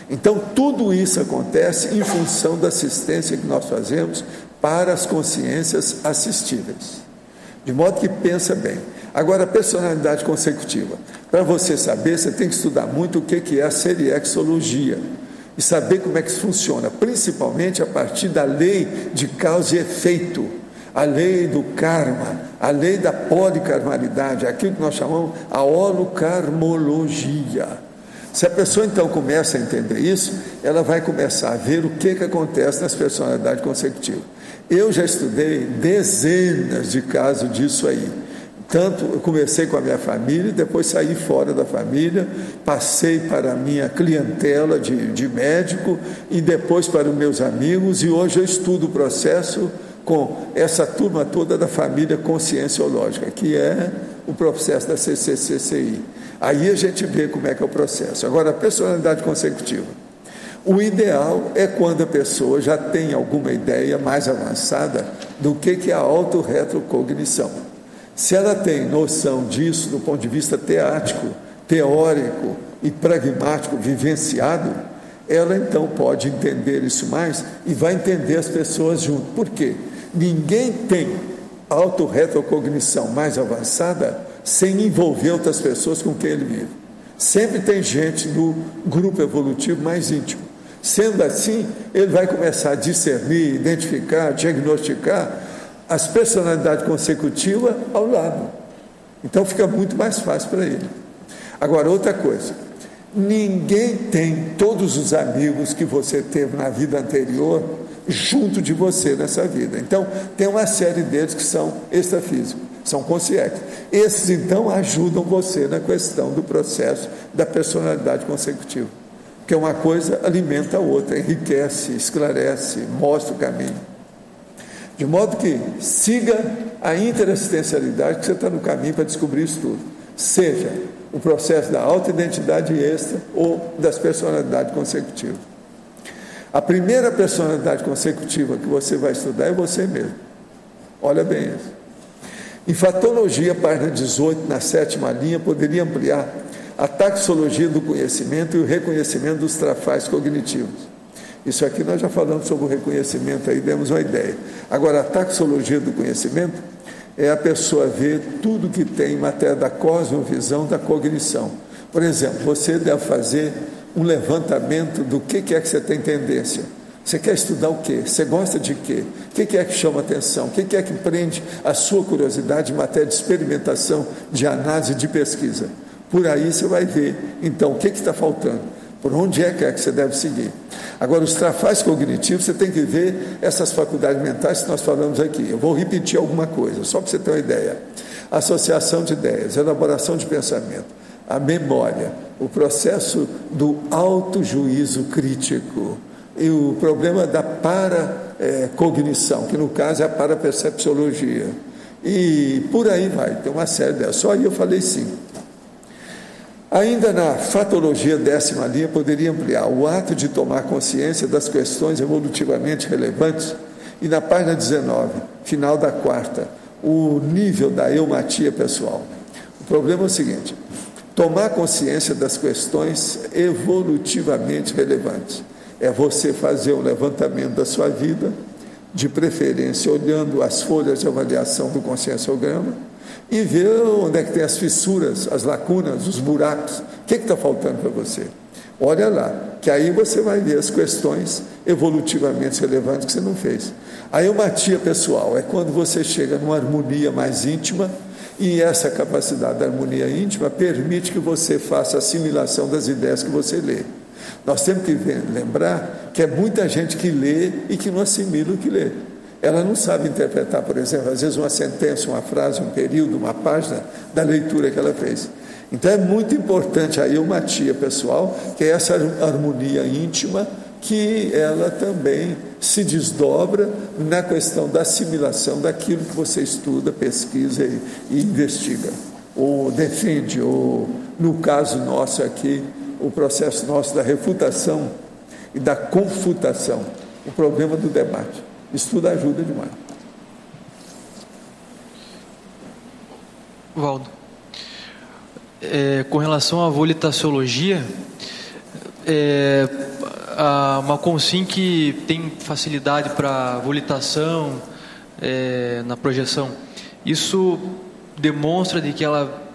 Então, tudo isso acontece em função da assistência que nós fazemos para as consciências assistíveis. De modo que pensa bem. Agora, a personalidade consecutiva. Para você saber, você tem que estudar muito o que é a seriexologia e saber como é que isso funciona, principalmente a partir da lei de causa e efeito, a lei do karma, a lei da polikarmalidade, aquilo que nós chamamos a holokarmologia. Se a pessoa então começa a entender isso, ela vai começar a ver o que acontece nas personalidades consecutivas. Eu já estudei dezenas de casos disso aí. Tanto eu comecei com a minha família, depois saí fora da família, passei para a minha clientela de médico e depois para os meus amigos, e hoje eu estudo o processo com essa turma toda da família conscienciológica, que é o processo da CCCCI. Aí a gente vê como é que é o processo. Agora, a personalidade consecutiva. O ideal é quando a pessoa já tem alguma ideia mais avançada do que é a autorretrocognição. Se ela tem noção disso do ponto de vista teático, teórico e pragmático, vivenciado, ela então pode entender isso mais e vai entender as pessoas junto. Por quê? Ninguém tem autorretrocognição mais avançada sem envolver outras pessoas com quem ele vive. Sempre tem gente do grupo evolutivo mais íntimo. Sendo assim, ele vai começar a discernir, identificar, diagnosticar as personalidades consecutivas ao lado. Então fica muito mais fácil para ele. Agora, outra coisa, ninguém tem todos os amigos que você teve na vida anterior junto de você nessa vida. Então, tem uma série deles que são extrafísicos, são conscientes. Esses, então, ajudam você na questão do processo da personalidade consecutiva. Porque uma coisa alimenta a outra, enriquece, esclarece, mostra o caminho. De modo que siga a interassistencialidade, que você está no caminho para descobrir isso tudo. Seja o processo da autoidentidade extra ou das personalidades consecutivas. A primeira personalidade consecutiva que você vai estudar é você mesmo. Olha bem isso. Em Fatologia, página 18, na 7ª linha, poderia ampliar a taxologia do conhecimento e o reconhecimento dos trafais cognitivos. Isso aqui nós já falamos sobre o reconhecimento, aí demos uma ideia. Agora, a taxologia do conhecimento é a pessoa ver tudo que tem em matéria da cosmovisão, da cognição. Por exemplo, você deve fazer um levantamento do que é que você tem tendência. Você quer estudar o quê? Você gosta de quê? O que é que chama atenção? O que é que prende a sua curiosidade em matéria de experimentação, de análise, de pesquisa? Por aí você vai ver, então, o que está faltando? Por onde é que você deve seguir? Agora, os trafais cognitivos, você tem que ver essas faculdades mentais que nós falamos aqui. Eu vou repetir alguma coisa, só para você ter uma ideia. Associação de ideias, elaboração de pensamento, a memória, o processo do autojuízo crítico e o problema da paracognição, que no caso é a parapercepciologia. E por aí vai, tem uma série delas. Só aí eu falei 5. Ainda na fatologia 10ª linha, poderia ampliar o ato de tomar consciência das questões evolutivamente relevantes e na página 19, final da 4ª, o nível da eumatia pessoal. O problema é o seguinte: tomar consciência das questões evolutivamente relevantes é você fazer um levantamento da sua vida, de preferência olhando as folhas de avaliação do conscienciograma, e ver onde é que tem as fissuras, as lacunas, os buracos. O que está faltando para você? Olha lá, que aí você vai ver as questões evolutivamente relevantes que você não fez. A eumatia pessoal é quando você chega numa harmonia mais íntima, e essa capacidade da harmonia íntima permite que você faça a assimilação das ideias que você lê. Nós temos que lembrar que é muita gente que lê e que não assimila o que lê. Ela não sabe interpretar, por exemplo, às vezes uma sentença, uma frase, um período, uma página da leitura que ela fez. Então é muito importante a eumatia pessoal, que é essa harmonia íntima, que ela também se desdobra na questão da assimilação daquilo que você estuda, pesquisa e investiga, ou defende, ou no caso nosso aqui, o processo nosso da refutação e da confutação, o problema do debate. Isso tudo ajuda demais. Valdo, com relação à volitaciologia, uma consim que tem facilidade para volitação na projeção, isso demonstra de que ela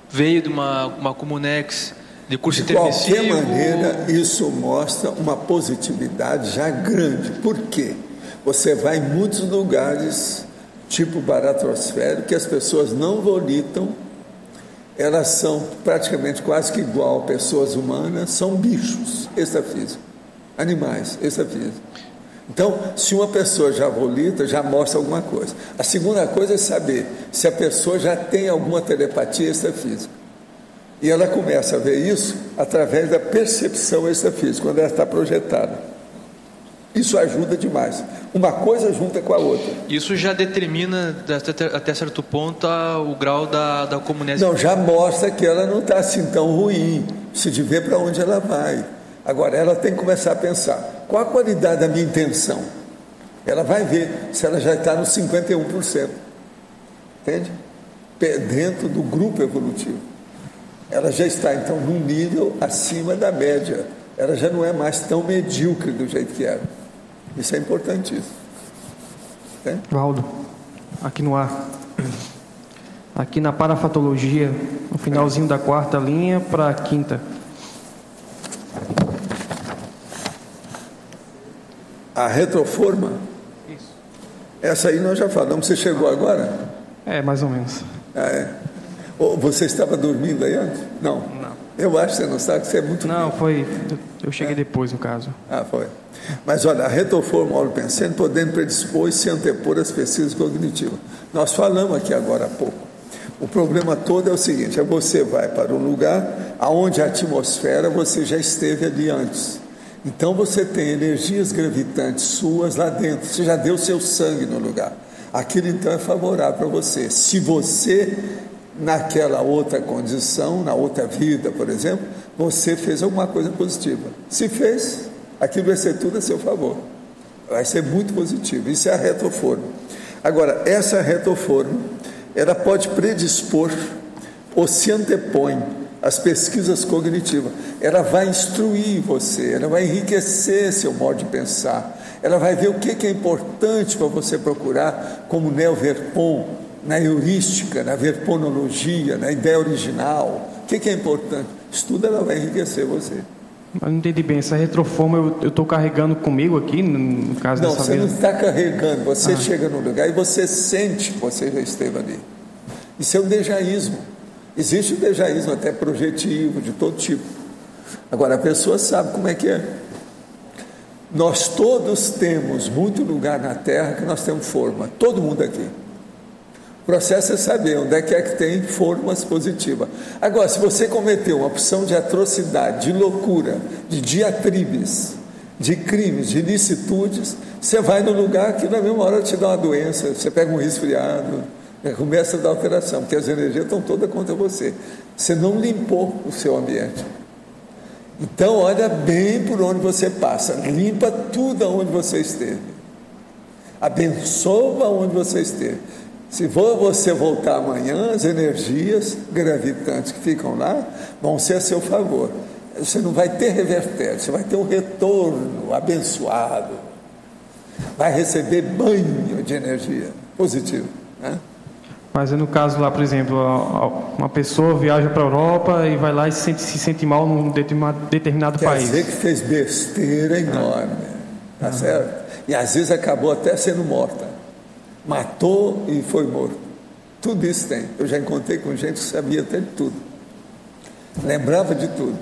veio de uma comunex de curso intermissivo? De qualquer maneira, isso mostra uma positividade já grande. Por quê? Você vai em muitos lugares, tipo baratrosférico, que as pessoas não volitam, elas são praticamente quase que igual a pessoas humanas, são bichos extrafísicos, animais extrafísicos. Então, se uma pessoa já volita, já mostra alguma coisa. A segunda coisa é saber se a pessoa já tem alguma telepatia extrafísica. E ela começa a ver isso através da percepção extrafísica, quando ela está projetada. Isso ajuda demais. Uma coisa junta com a outra. Isso já determina, até certo ponto, o grau da comunidade. Não, já mostra que ela não está assim tão ruim, se de ver para onde ela vai. Agora, ela tem que começar a pensar, qual a qualidade da minha intenção? Ela vai ver se ela já está no 51%. Entende? Dentro do grupo evolutivo. Ela já está, então, num nível acima da média. Ela já não é mais tão medíocre do jeito que era. Isso é importantíssimo. Entende? Valdo, aqui no ar. Aqui na parafatologia, no finalzinho da quarta linha para a quinta. A retroforma? Isso. Essa aí nós já falamos. Você chegou agora? Mais ou menos. Você estava dormindo aí antes? Não. Eu acho que você não sabe, que você é muito... Não, foi... Eu cheguei depois, no caso. Foi. Mas olha, a retroforma holopensene podendo predispor e se antepor às pesquisas cognitivas. Nós falamos aqui agora há pouco. O problema todo é o seguinte, você vai para um lugar onde a atmosfera você já esteve ali antes. Então você tem energias gravitantes suas lá dentro, você já deu seu sangue no lugar. Aquilo então é favorável para você. Se você, naquela outra condição, na outra vida, por exemplo, você fez alguma coisa positiva. Se fez, aquilo vai ser tudo a seu favor. Vai ser muito positivo. Isso é a retroforma. Agora, essa retroforma, ela pode predispor ou se antepõe às pesquisas cognitivas. Ela vai instruir você, ela vai enriquecer seu modo de pensar. Ela vai ver o que é importante para você procurar, como neo-verpon, na heurística, na verponologia, na ideia original. O que é importante? Isso tudo ela vai enriquecer você. Eu não entendi bem, essa retroforma eu estou carregando comigo aqui, no caso dessa mesa? Não, você não está carregando, você chega no lugar e você sente que você já esteve ali. Isso é um dejaísmo. Existe o dejaísmo até projetivo, de todo tipo. Agora, a pessoa sabe como é que é. Nós todos temos muito lugar na Terra que nós temos forma, todo mundo aqui. O processo é saber onde é que tem formas positivas. Agora, se você cometeu uma opção de atrocidade, de loucura, de diatribes, de crimes, de ilicitudes, você vai no lugar que na mesma hora te dá uma doença, você pega um resfriado, começa a dar alteração, porque as energias estão todas contra você. Você não limpou o seu ambiente. Então, olha bem por onde você passa, limpa tudo onde você esteve, abençoa onde você esteve. Se você voltar amanhã, as energias gravitantes que ficam lá vão ser a seu favor. Você não vai ter revertério, você vai ter um retorno abençoado. Vai receber banho de energia positiva, né? Mas no caso lá, por exemplo, uma pessoa viaja para a Europa e vai lá e se sente mal num determinado país. Quer dizer que fez besteira enorme, tá certo? E às vezes acabou até sendo morta. Matou e foi morto. Tudo isso tem. Eu já encontrei com gente que sabia até de tudo. Lembrava de tudo.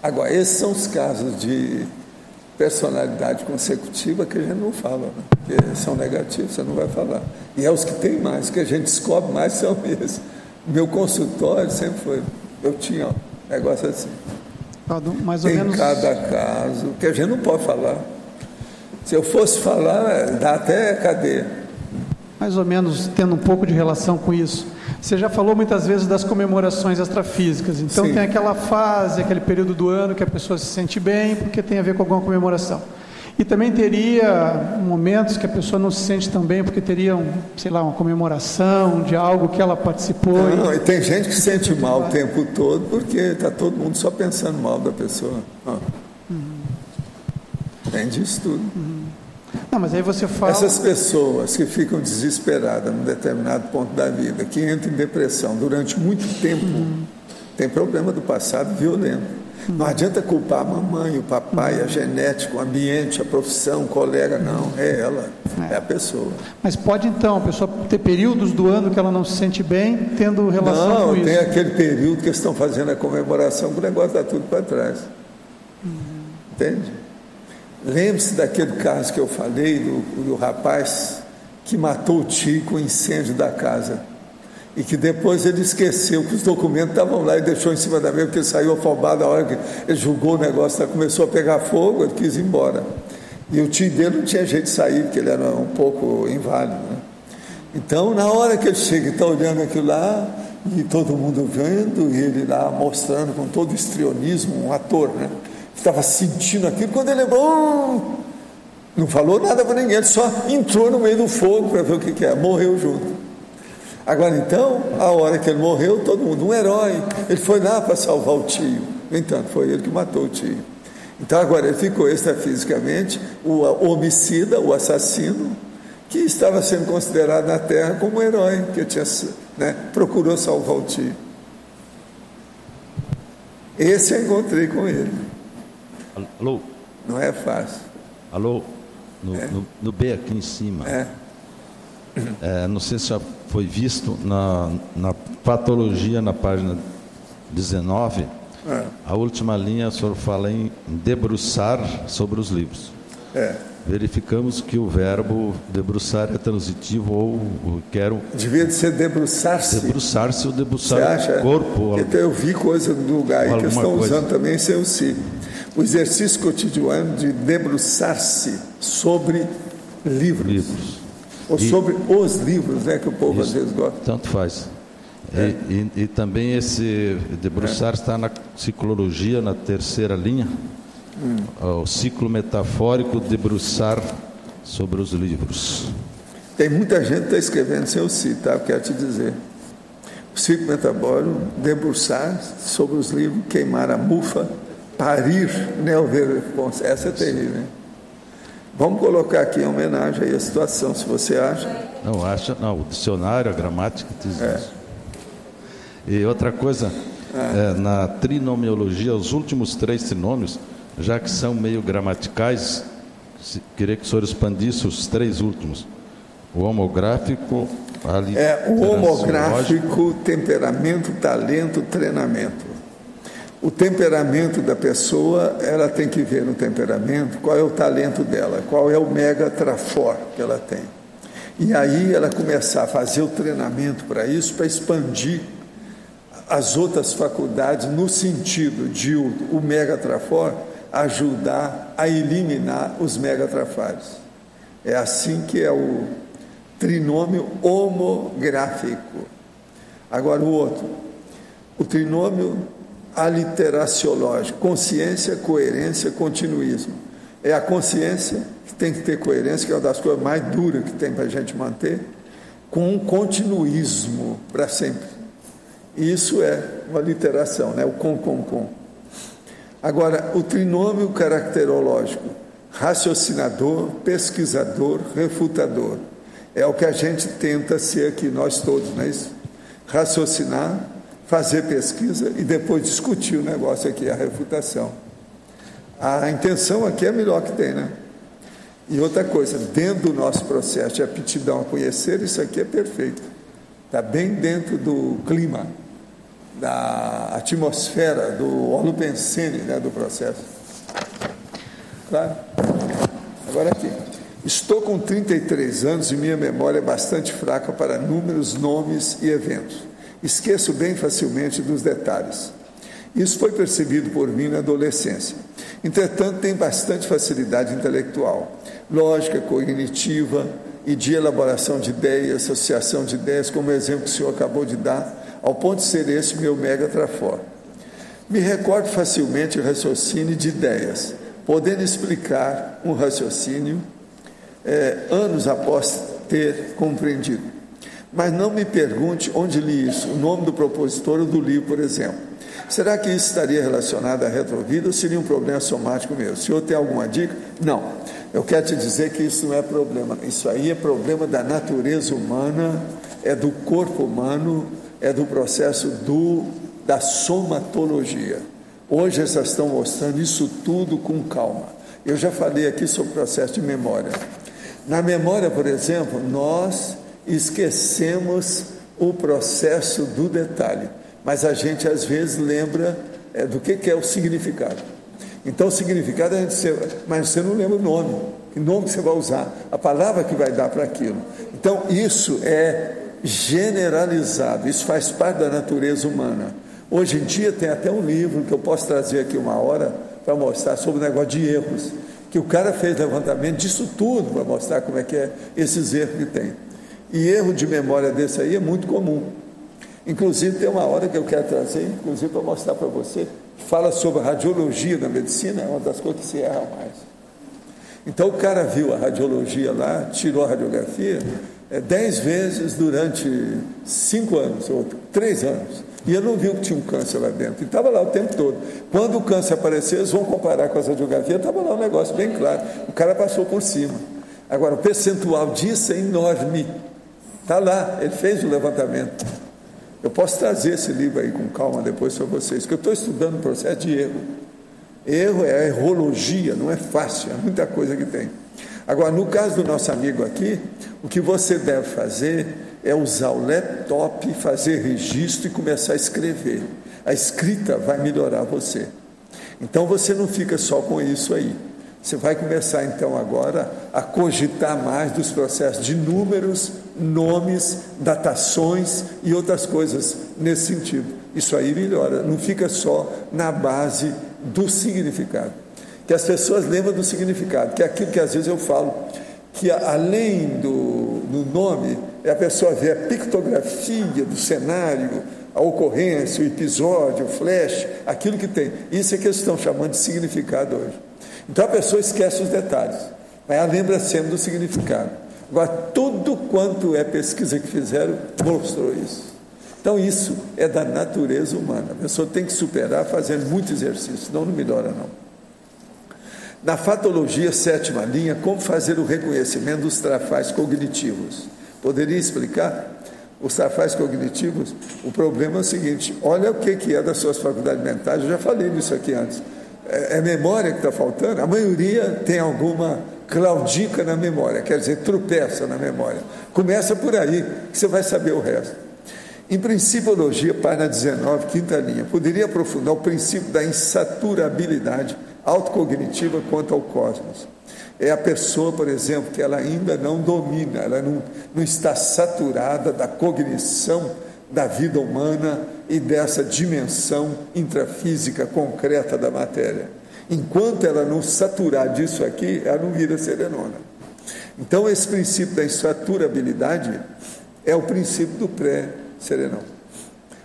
Agora, esses são os casos de personalidade consecutiva que a gente não fala, né? Porque são negativos, você não vai falar. E é os que tem mais, que a gente descobre mais são esses. Meu consultório sempre foi, eu tinha um negócio assim. Mais ou menos... cada caso, que a gente não pode falar. Se eu fosse falar, dá até cadeia. Mais ou menos tendo um pouco de relação com isso. Você já falou muitas vezes das comemorações extrafísicas. Então tem aquela fase, aquele período do ano que a pessoa se sente bem porque tem a ver com alguma comemoração. E também teria momentos que a pessoa não se sente tão bem porque teria, sei lá, uma comemoração de algo que ela participou. Não, e tem gente que se sente mal o tempo todo porque está todo mundo só pensando mal da pessoa. Tem disso tudo. Não, mas aí você fala... Essas pessoas que ficam desesperadas num determinado ponto da vida, que entram em depressão durante muito tempo, tem problema do passado violento. Não adianta culpar a mamãe, o papai, a genética, o ambiente, a profissão, o colega, não. É ela, é a pessoa. Mas pode, então, a pessoa ter períodos do ano que ela não se sente bem, tendo relação com isso? Não, tem aquele período que eles estão fazendo a comemoração, que o negócio está tudo para trás. Entende? Lembre-se daquele caso que eu falei, do rapaz que matou o tio com o incêndio da casa. E que depois ele esqueceu que os documentos estavam lá e deixou em cima da mesa, porque ele saiu afobado. A hora que ele julgou o negócio, começou a pegar fogo, ele quis ir embora. E o tio dele não tinha jeito de sair, porque ele era um pouco inválido, né? Então, na hora que ele chega e está olhando aquilo lá, e todo mundo vendo, e ele lá mostrando com todo o histrionismo, um ator, né? Estava sentindo aquilo, quando ele lembrou, não falou nada para ninguém, ele só entrou no meio do fogo para ver o que é, morreu junto. Agora então, a hora que ele morreu, todo mundo, um herói, ele foi lá para salvar o tio. No entanto, foi ele que matou o tio. Então agora ele ficou extrafisicamente o homicida, o assassino, que estava sendo considerado na Terra como um herói, que tinha, né, procurou salvar o tio. Esse eu encontrei com ele. Alô? Não é fácil. Alô? No B aqui em cima. Não sei se já foi visto na patologia, na página 19, a última linha, o senhor fala em debruçar sobre os livros. Verificamos que o verbo debruçar é transitivo ou quero... Devia ser debruçar-se. Debruçar-se ou debruçar o corpo. Então eu vi coisa no lugar aí que estão usando também sem o si. O exercício cotidiano de debruçar-se sobre livros. Ou sobre os livros, né, que o povo às vezes gosta. Tanto faz. E também esse debruçar está na ciclologia, na terceira linha. O ciclo metafórico, debruçar sobre os livros. Tem muita gente que está escrevendo sem o si, tá? Eu quero te dizer. O ciclo metabólico, debruçar sobre os livros, queimar a mufa, parir, neoverresponsa. Essa é terrível, hein? Vamos colocar aqui em homenagem aí a situação, se você acha. Não, o dicionário, a gramática diz isso. E outra coisa, na trinomiologia, os últimos 3 trinômios, já que são meio gramaticais, queria que o senhor expandisse os 3 últimos. O homográfico, o homográfico, temperamento, talento, treinamento. O temperamento da pessoa, ela tem que ver no temperamento qual é o talento dela, qual é o mega trafor que ela tem. E aí ela começar a fazer o treinamento para isso, para expandir as outras faculdades no sentido de o mega trafor ajudar a eliminar os mega trafares. É assim que é o trinômio homográfico. Agora o outro, o trinômio aliteraciológico, consciência, coerência, continuismo. É a consciência que tem que ter coerência, que é uma das coisas mais duras que tem para a gente manter, com um continuismo para sempre. Isso é uma literação, né? O com. Agora, o trinômio caracterológico, raciocinador, pesquisador, refutador. É o que a gente tenta ser aqui, nós todos, não é isso? Raciocinar, fazer pesquisa e depois discutir o negócio aqui, a refutação. A intenção aqui é a melhor que tem, né? E outra coisa, dentro do nosso processo de aptidão a conhecer, isso aqui é perfeito. Está bem dentro do clima, da atmosfera, do holopensene, né, do processo. Claro? Agora aqui. Estou com 33 anos e minha memória é bastante fraca para números, nomes e eventos. Esqueço bem facilmente dos detalhes. Isso foi percebido por mim na adolescência. Entretanto, tenho bastante facilidade intelectual, lógica, cognitiva e de elaboração de ideias, associação de ideias, como o exemplo que o senhor acabou de dar, ao ponto de ser esse meu mega trafor. Me recordo facilmente o raciocínio de ideias, podendo explicar um raciocínio anos após ter compreendido. Mas não me pergunte onde li isso, o nome do propositor ou do livro, por exemplo. Será que isso estaria relacionado à retrovida ou seria um problema somático meu? O senhor tem alguma dica? Não. Eu quero te dizer que isso não é problema. Isso aí é problema da natureza humana, é do corpo humano, é do processo da somatologia. Hoje eles estão mostrando isso tudo com calma. Eu já falei aqui sobre o processo de memória. Na memória, por exemplo, nós esquecemos o processo do detalhe, mas a gente às vezes lembra do que é o significado. Então o significado mas você não lembra o nome, que nome você vai usar, a palavra que vai dar para aquilo. Então isso é generalizado, isso faz parte da natureza humana. Hoje em dia tem até um livro que eu posso trazer aqui uma hora para mostrar sobre o negócio de erros, que o cara fez levantamento disso tudo para mostrar como é que é esses erros que tem. E erro de memória desse aí é muito comum. Inclusive tem uma hora que eu quero trazer, inclusive para mostrar para você, fala sobre a radiologia da medicina, é uma das coisas que se erra mais. Então o cara viu a radiologia lá, tirou a radiografia 10 vezes durante 5 anos, ou 3 anos, e ele não viu que tinha um câncer lá dentro, e estava lá o tempo todo. Quando o câncer apareceu, eles vão comparar com as radiografias, estava lá um negócio bem claro, o cara passou por cima. Agora, o percentual disso é enorme, está lá, ele fez o levantamento. Eu posso trazer esse livro aí com calma depois para vocês, que eu estou estudando o processo de erro. Erro é a errologia, não é fácil, é muita coisa que tem. Agora, no caso do nosso amigo aqui, o que você deve fazer é usar o laptop, fazer registro e começar a escrever. A escrita vai melhorar você. Então, você não fica só com isso aí. Você vai começar, então, agora a cogitar mais dos processos de números, nomes, datações e outras coisas nesse sentido. Isso aí melhora, não fica só na base do significado. Que as pessoas lembram do significado, que é aquilo que às vezes eu falo, que além do nome, a pessoa vê a pictografia do cenário, a ocorrência, o episódio, o flash, aquilo que tem. Isso é que eles estão chamando de significado hoje. Então a pessoa esquece os detalhes, mas ela lembra sempre do significado. Agora, tudo quanto é pesquisa que fizeram, mostrou isso. Então isso é da natureza humana. A pessoa tem que superar fazendo muito exercício, senão não melhora não. Na fatologia, 7ª linha, como fazer o reconhecimento dos trafais cognitivos. Poderia explicar? Os trafais cognitivos, o problema é o seguinte, olha o que é das suas faculdades mentais, eu já falei disso aqui antes. É memória que está faltando? A maioria tem alguma claudica na memória, quer dizer, tropeça na memória. Começa por aí, que você vai saber o resto. Em Principiologia, página 19, 5ª linha, poderia aprofundar o princípio da insaturabilidade autocognitiva quanto ao cosmos. É a pessoa, por exemplo, que ela ainda não domina, ela não está saturada da cognição da vida humana e dessa dimensão intrafísica concreta da matéria. Enquanto ela não saturar disso aqui, ela não vira serenona. Então, esse princípio da insaturabilidade é o princípio do pré-serenão.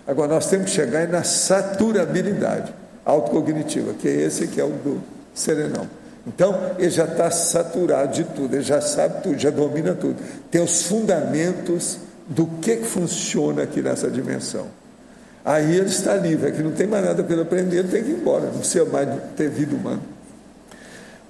Agora, nós temos que chegar na saturabilidade autocognitiva, que é esse que é o do serenão. Então, ele já está saturado de tudo, ele já sabe tudo, já domina tudo. Tem os fundamentos do que funciona aqui nessa dimensão. Aí ele está livre, aqui não tem mais nada para ele aprender, ele tem que ir embora, não precisa mais ter vida humana.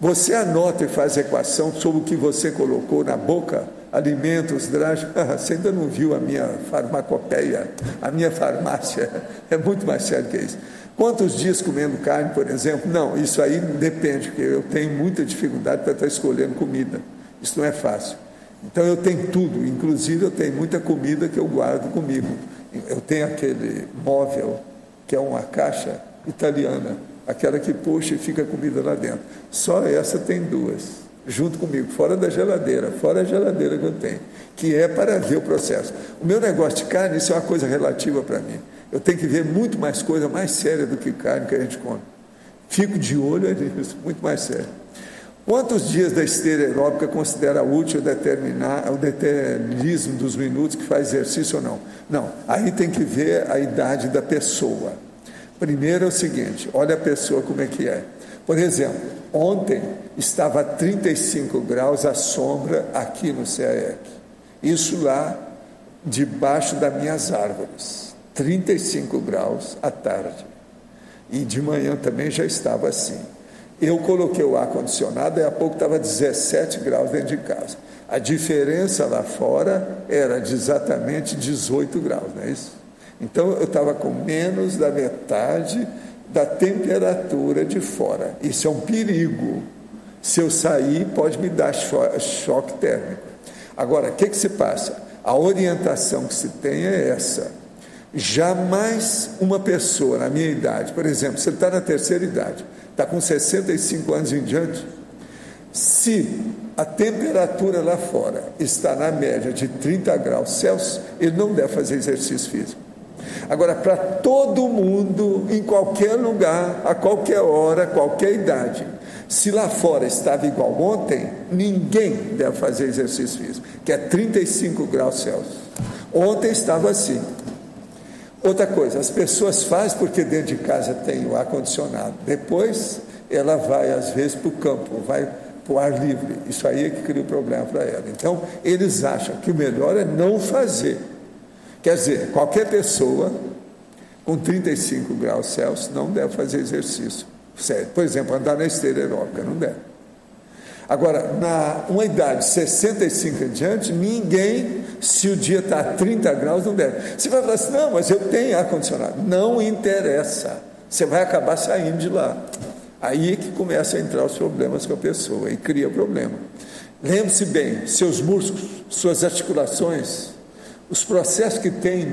Você anota e faz equação sobre o que você colocou na boca, alimentos, drásticos. Você ainda não viu a minha farmacopeia, a minha farmácia, é muito mais sério que isso. Quantos dias comendo carne, por exemplo? Não, isso aí depende, porque eu tenho muita dificuldade para estar escolhendo comida, isso não é fácil. Então eu tenho tudo, inclusive eu tenho muita comida que eu guardo comigo. Eu tenho aquele móvel, que é uma caixa italiana, aquela que puxa e fica comida lá dentro. Só essa tem 2. junto comigo, fora a geladeira que eu tenho, que é para ver o processo. O meu negócio de carne, isso é uma coisa relativa para mim. Eu tenho que ver muito mais coisa mais séria do que carne que a gente come. Fico de olho nisso, muito mais sério. Quantos dias da esteira aeróbica considera útil determinar o determinismo dos minutos que faz exercício ou não? Não, aí tem que ver a idade da pessoa. Primeiro é o seguinte, olha a pessoa como é que é. Por exemplo, ontem estava a 35 graus a sombra aqui no CAEC. Isso lá debaixo das minhas árvores. 35 graus à tarde. E de manhã também já estava assim. Eu coloquei o ar-condicionado e há pouco estava 17 graus dentro de casa. A diferença lá fora era de exatamente 18 graus, não é isso? Então eu estava com menos da metade da temperatura de fora. Isso é um perigo. Se eu sair, pode me dar choque térmico. Agora, o que se passa? A orientação que se tem é essa. Jamais uma pessoa na minha idade, por exemplo, você está na terceira idade, está com 65 anos em diante, se a temperatura lá fora está na média de 30 graus Celsius, ele não deve fazer exercício físico. Agora, para todo mundo, em qualquer lugar, a qualquer hora, qualquer idade, se lá fora estava igual ontem, ninguém deve fazer exercício físico, que é 35 graus Celsius. Ontem estava assim. Outra coisa, as pessoas fazem porque dentro de casa tem o ar-condicionado. Depois, ela vai, às vezes, para o campo, vai para o ar livre. Isso aí é que cria o problema para ela. Então, eles acham que o melhor é não fazer. Quer dizer, qualquer pessoa com 35 graus Celsius não deve fazer exercício. Sério. Por exemplo, andar na esteira aeróbica, não deve. Agora, uma idade de 65 em diante, ninguém, se o dia está a 30 graus, não deve. Você vai falar assim, não, mas eu tenho ar-condicionado. Não interessa. Você vai acabar saindo de lá. Aí é que começam a entrar os problemas com a pessoa e cria problema. Lembre-se bem, seus músculos, suas articulações, os processos que tem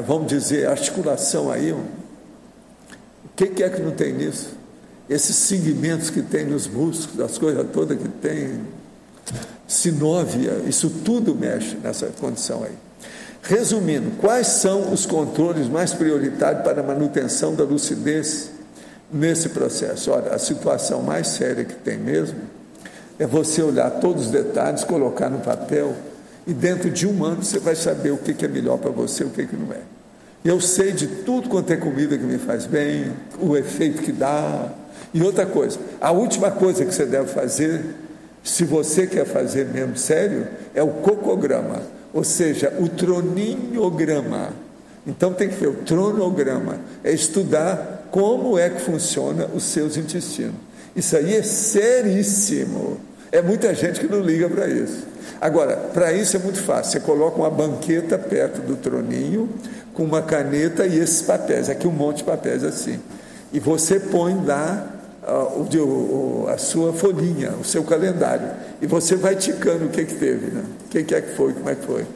vamos dizer, articulação aí, o que é que não tem nisso? Esses segmentos que tem nos músculos, as coisas todas que tem, sinóvia, isso tudo mexe nessa condição aí. Resumindo, quais são os controles mais prioritários para a manutenção da lucidez nesse processo? Olha, a situação mais séria que tem mesmo é você olhar todos os detalhes, colocar no papel, e dentro de um ano você vai saber o que é melhor para você e o que não é. Eu sei de tudo quanto é comida que me faz bem, o efeito que dá. E outra coisa, a última coisa que você deve fazer, se você quer fazer mesmo sério, é o cocograma, ou seja, o troninhograma. Então tem que ver o tronograma, é estudar como é que funciona os seus intestinos. Isso aí é seríssimo. É muita gente que não liga para isso. Agora, para isso é muito fácil. Você coloca uma banqueta perto do troninho, com uma caneta e esses papéis. Aqui um monte de papéis assim. E você põe lá a sua folhinha, o seu calendário. E você vai ticando o que teve, né? O que é que foi, como é que foi.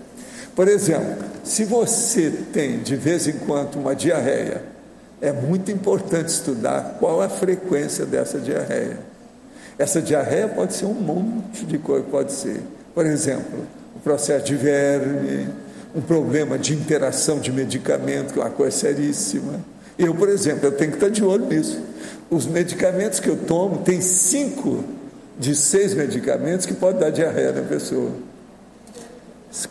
Por exemplo, se você tem de vez em quando uma diarreia, é muito importante estudar qual a frequência dessa diarreia. Essa diarreia pode ser um monte de coisa, pode ser. Por exemplo, o processo de verme, um problema de interação de medicamento, que é uma coisa seríssima. Eu, por exemplo, eu tenho que estar de olho nisso. Os medicamentos que eu tomo, tem 5 de 6 medicamentos que podem dar diarreia na pessoa.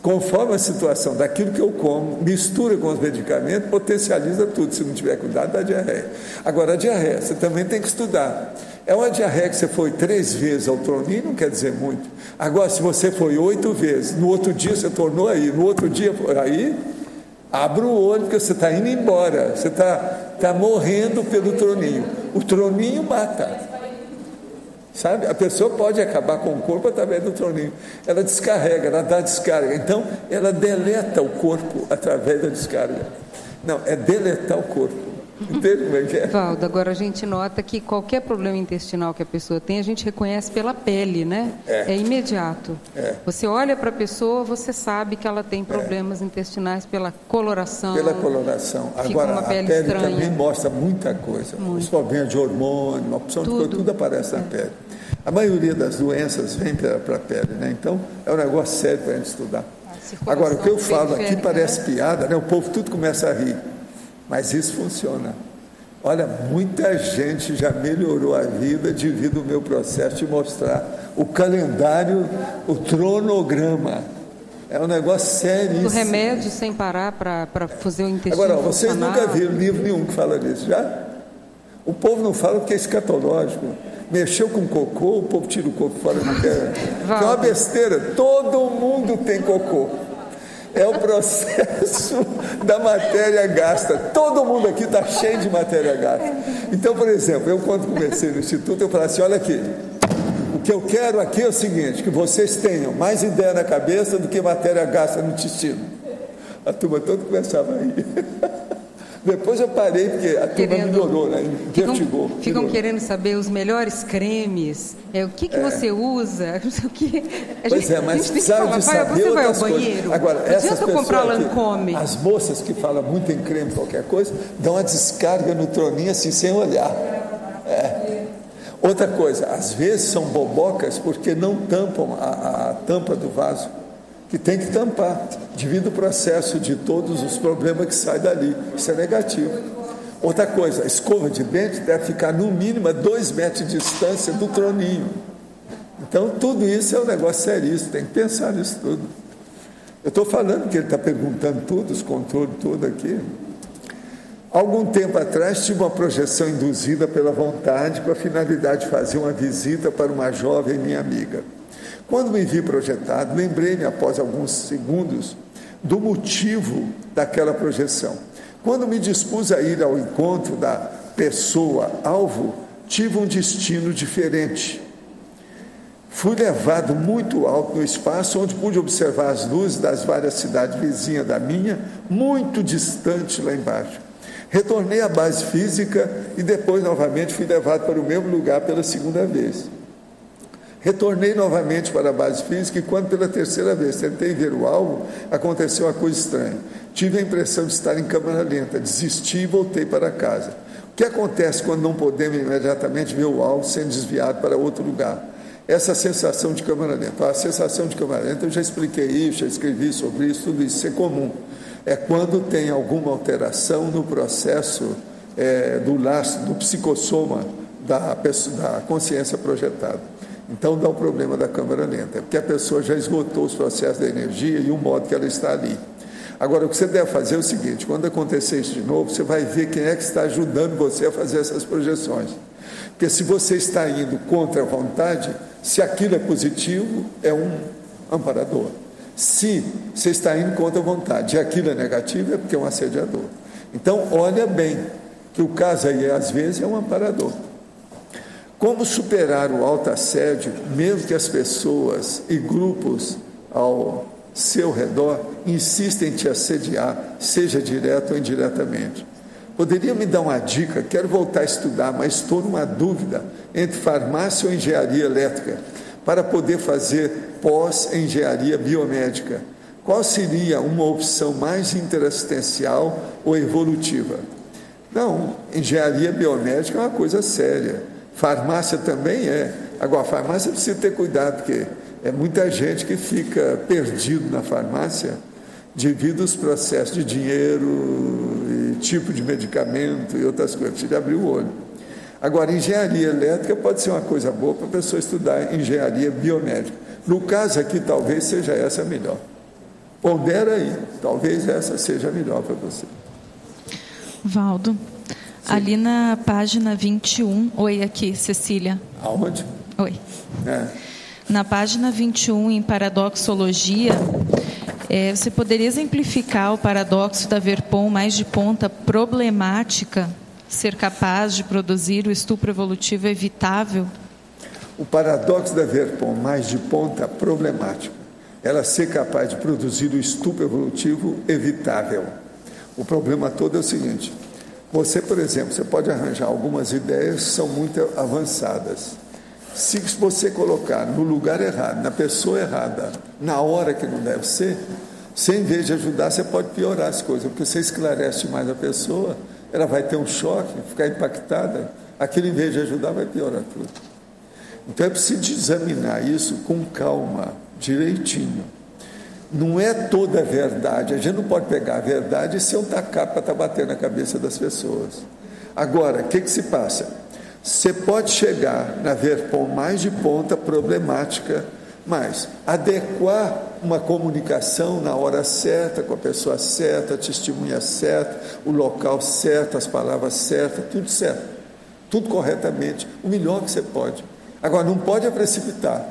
Conforme a situação daquilo que eu como, mistura com os medicamentos, potencializa tudo. Se não tiver cuidado, dá diarreia. Agora, a diarreia, você também tem que estudar. É uma diarreia que você foi 3 vezes ao troninho, não quer dizer muito. Agora, se você foi 8 vezes, no outro dia você tornou aí, no outro dia aí, abra o olho, porque você está indo embora. Você está morrendo pelo troninho. O troninho mata. Sabe? A pessoa pode acabar com o corpo através do troninho. Ela descarrega, ela dá descarga. Então, ela deleta o corpo através da descarga. Não, é deletar o corpo. Entende como é que é? Valdo, agora a gente nota que qualquer problema intestinal que a pessoa tem, a gente reconhece pela pele, né? É imediato. Você olha para a pessoa, você sabe que ela tem problemas intestinais pela coloração. Pela coloração. Agora, a pele também mostra muita coisa. Os problemas de hormônio, uma opção de coisa, tudo aparece na pele. A maioria das doenças vem para a pele, né? Então, é um negócio sério para a gente estudar. Agora, o que eu falo aqui parece piada, né? O povo tudo começa a rir, mas isso funciona. Olha, muita gente já melhorou a vida devido ao meu processo de mostrar o calendário, o cronograma. É um negócio sério. O remédio sem parar para fazer o intestino. Agora, vocês nunca viram livro nenhum que fala disso, já? O povo não fala porque é escatológico. Mexeu com cocô, o povo tira o cocô fora do que é uma besteira. Todo mundo tem cocô. É o processo da matéria gasta. Todo mundo aqui está cheio de matéria gasta. Então, por exemplo, eu quando comecei no Instituto, eu falei assim, olha aqui, o que eu quero aqui é o seguinte, que vocês tenham mais ideia na cabeça do que matéria gasta no intestino. A turma toda começava a rir. Depois eu parei, porque a turma melhorou, né? Vertigou. Ficam querendo saber os melhores cremes, o que você usa, não sei o que. Mas precisaram de saber outras coisas. Agora, essas pessoas Lancôme. As moças que falam muito em creme, qualquer coisa, dão uma descarga no troninho assim, sem olhar. Outra coisa, às vezes são bobocas porque não tampam a tampa do vaso, que tem que tampar, devido ao processo de todos os problemas que saem dali. Isso é negativo. Outra coisa, a escova de dente deve ficar no mínimo a 2 metros de distância do troninho. Então, tudo isso é um negócio seríssimo, tem que pensar nisso tudo. Eu estou falando que ele está perguntando tudo, os controles, tudo aqui. Algum tempo atrás, tive uma projeção induzida pela vontade com a finalidade de fazer uma visita para uma jovem minha amiga. Quando me vi projetado, lembrei-me, após alguns segundos, do motivo daquela projeção. Quando me dispus a ir ao encontro da pessoa-alvo, tive um destino diferente. Fui levado muito alto no espaço, onde pude observar as luzes das várias cidades vizinhas da minha, muito distante lá embaixo. Retornei à base física e depois, novamente, fui levado para o mesmo lugar pela segunda vez. Retornei novamente para a base física e quando pela terceira vez tentei ver o alvo, aconteceu uma coisa estranha. Tive a impressão de estar em câmera lenta, desisti e voltei para casa. O que acontece quando não podemos imediatamente ver o alvo sendo desviado para outro lugar? Essa sensação de câmera lenta. A sensação de câmera lenta, eu já expliquei isso, já escrevi sobre isso, tudo isso é comum. É quando tem alguma alteração no processo do psicossoma da consciência projetada. Então dá o problema da câmera lenta, porque a pessoa já esgotou os processos da energia e o modo que ela está ali. Agora, o que você deve fazer é o seguinte, quando acontecer isso de novo, você vai ver quem é que está ajudando você a fazer essas projeções. Porque se você está indo contra a vontade, se aquilo é positivo, é um amparador. Se você está indo contra a vontade e aquilo é negativo, é porque é um assediador. Então, olha bem, que o caso aí, às vezes, é um amparador. Como superar o autoassédio, mesmo que as pessoas e grupos ao seu redor insistem em te assediar, seja direto ou indiretamente? Poderia me dar uma dica? Quero voltar a estudar, mas estou numa dúvida entre farmácia ou engenharia elétrica para poder fazer pós-engenharia biomédica. Qual seria uma opção mais interassistencial ou evolutiva? Não, engenharia biomédica é uma coisa séria. Farmácia também é. Agora, a farmácia precisa ter cuidado, porque é muita gente que fica perdido na farmácia devido aos processos de dinheiro, e tipo de medicamento e outras coisas. Precisa abrir o olho. Agora, engenharia elétrica pode ser uma coisa boa para a pessoa estudar engenharia biomédica. No caso aqui, talvez seja essa melhor. Pondera aí, talvez essa seja melhor para você. Valdo. Sim. Ali na página 21, oi aqui, Cecília. Aonde? Oi. Na página 21, em paradoxologia, você poderia exemplificar o paradoxo da Verpon mais de ponta problemática, ser capaz de produzir o estupro evolutivo evitável? O paradoxo da Verpon mais de ponta problemático, ela ser capaz de produzir o estupro evolutivo evitável. O problema todo é o seguinte: você, por exemplo, você pode arranjar algumas ideias que são muito avançadas. Se você colocar no lugar errado, na pessoa errada, na hora que não deve ser, você, em vez de ajudar, você pode piorar as coisas, porque você esclarece mais a pessoa, ela vai ter um choque, ficar impactada, aquilo, em vez de ajudar, vai piorar tudo. Então é preciso examinar isso com calma, direitinho. Não é toda a verdade. A gente não pode pegar a verdade e ser um tacape para estar batendo na cabeça das pessoas. Agora, o que se passa? Você pode chegar na VERPOM mais de ponta problemática, mas adequar uma comunicação na hora certa, com a pessoa certa, a testemunha certa, o local certo, as palavras certas, tudo certo, tudo corretamente, o melhor que você pode. Agora, não pode precipitar.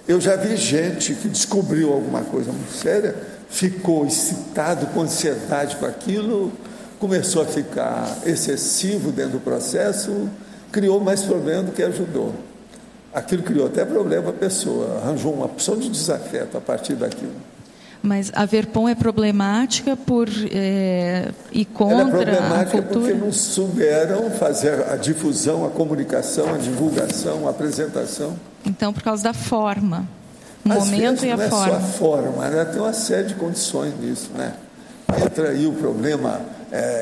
Eu já vi gente que descobriu alguma coisa muito séria, ficou excitado, com ansiedade com aquilo, começou a ficar excessivo dentro do processo, criou mais problema do que ajudou. Aquilo criou até problema para a pessoa, arranjou uma opção de desafeto a partir daquilo. Mas a VERPOM é problemática por ir contra a cultura? Ela é problemática porque não souberam fazer a difusão, a comunicação, a divulgação, a apresentação. Então, por causa da forma, o momento e a forma. Não é só a forma, né? Tem uma série de condições nisso, né? Entra aí o problema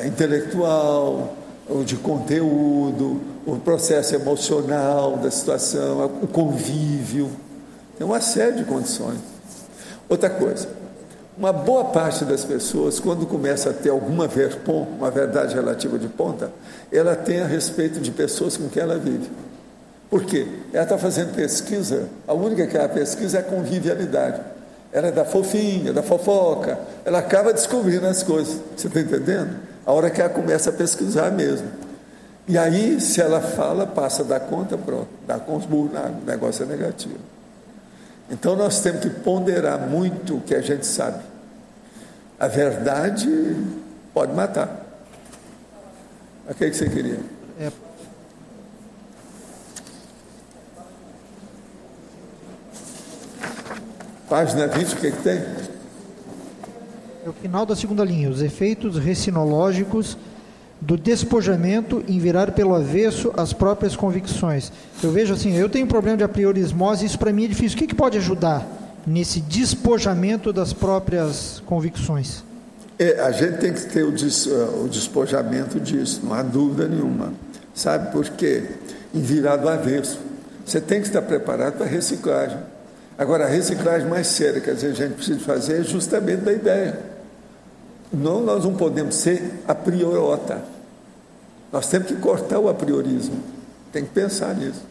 intelectual, o de conteúdo, o processo emocional da situação, o convívio. Tem uma série de condições. Outra coisa, uma boa parte das pessoas, quando começa a ter alguma VERPOM, uma verdade relativa de ponta, ela tem a respeito de pessoas com quem ela vive. Por quê? Ela está fazendo pesquisa, a única que ela pesquisa é a convivialidade. Ela é da fofinha, da fofoca, ela acaba descobrindo as coisas. Você está entendendo? A hora que ela começa a pesquisar mesmo. E aí, se ela fala, passa da conta, pronto, dá com os burros na água, o negócio é negativo. Então, nós temos que ponderar muito o que a gente sabe. A verdade pode matar. O que você queria? Página 20, o que tem? É o final da segunda linha. Os efeitos recinológicos do despojamento em virar pelo avesso as próprias convicções. Eu vejo assim, eu tenho um problema de apriorismose, isso para mim é difícil. O que pode ajudar nesse despojamento das próprias convicções? A gente tem que ter o despojamento disso, não há dúvida nenhuma. Sabe por quê? Em virar do avesso. Você tem que estar preparado para a reciclagem. Agora, a reciclagem mais séria que a gente precisa fazer é justamente da ideia. Não, nós não podemos ser a priorota. Nós temos que cortar o apriorismo. Tem que pensar nisso.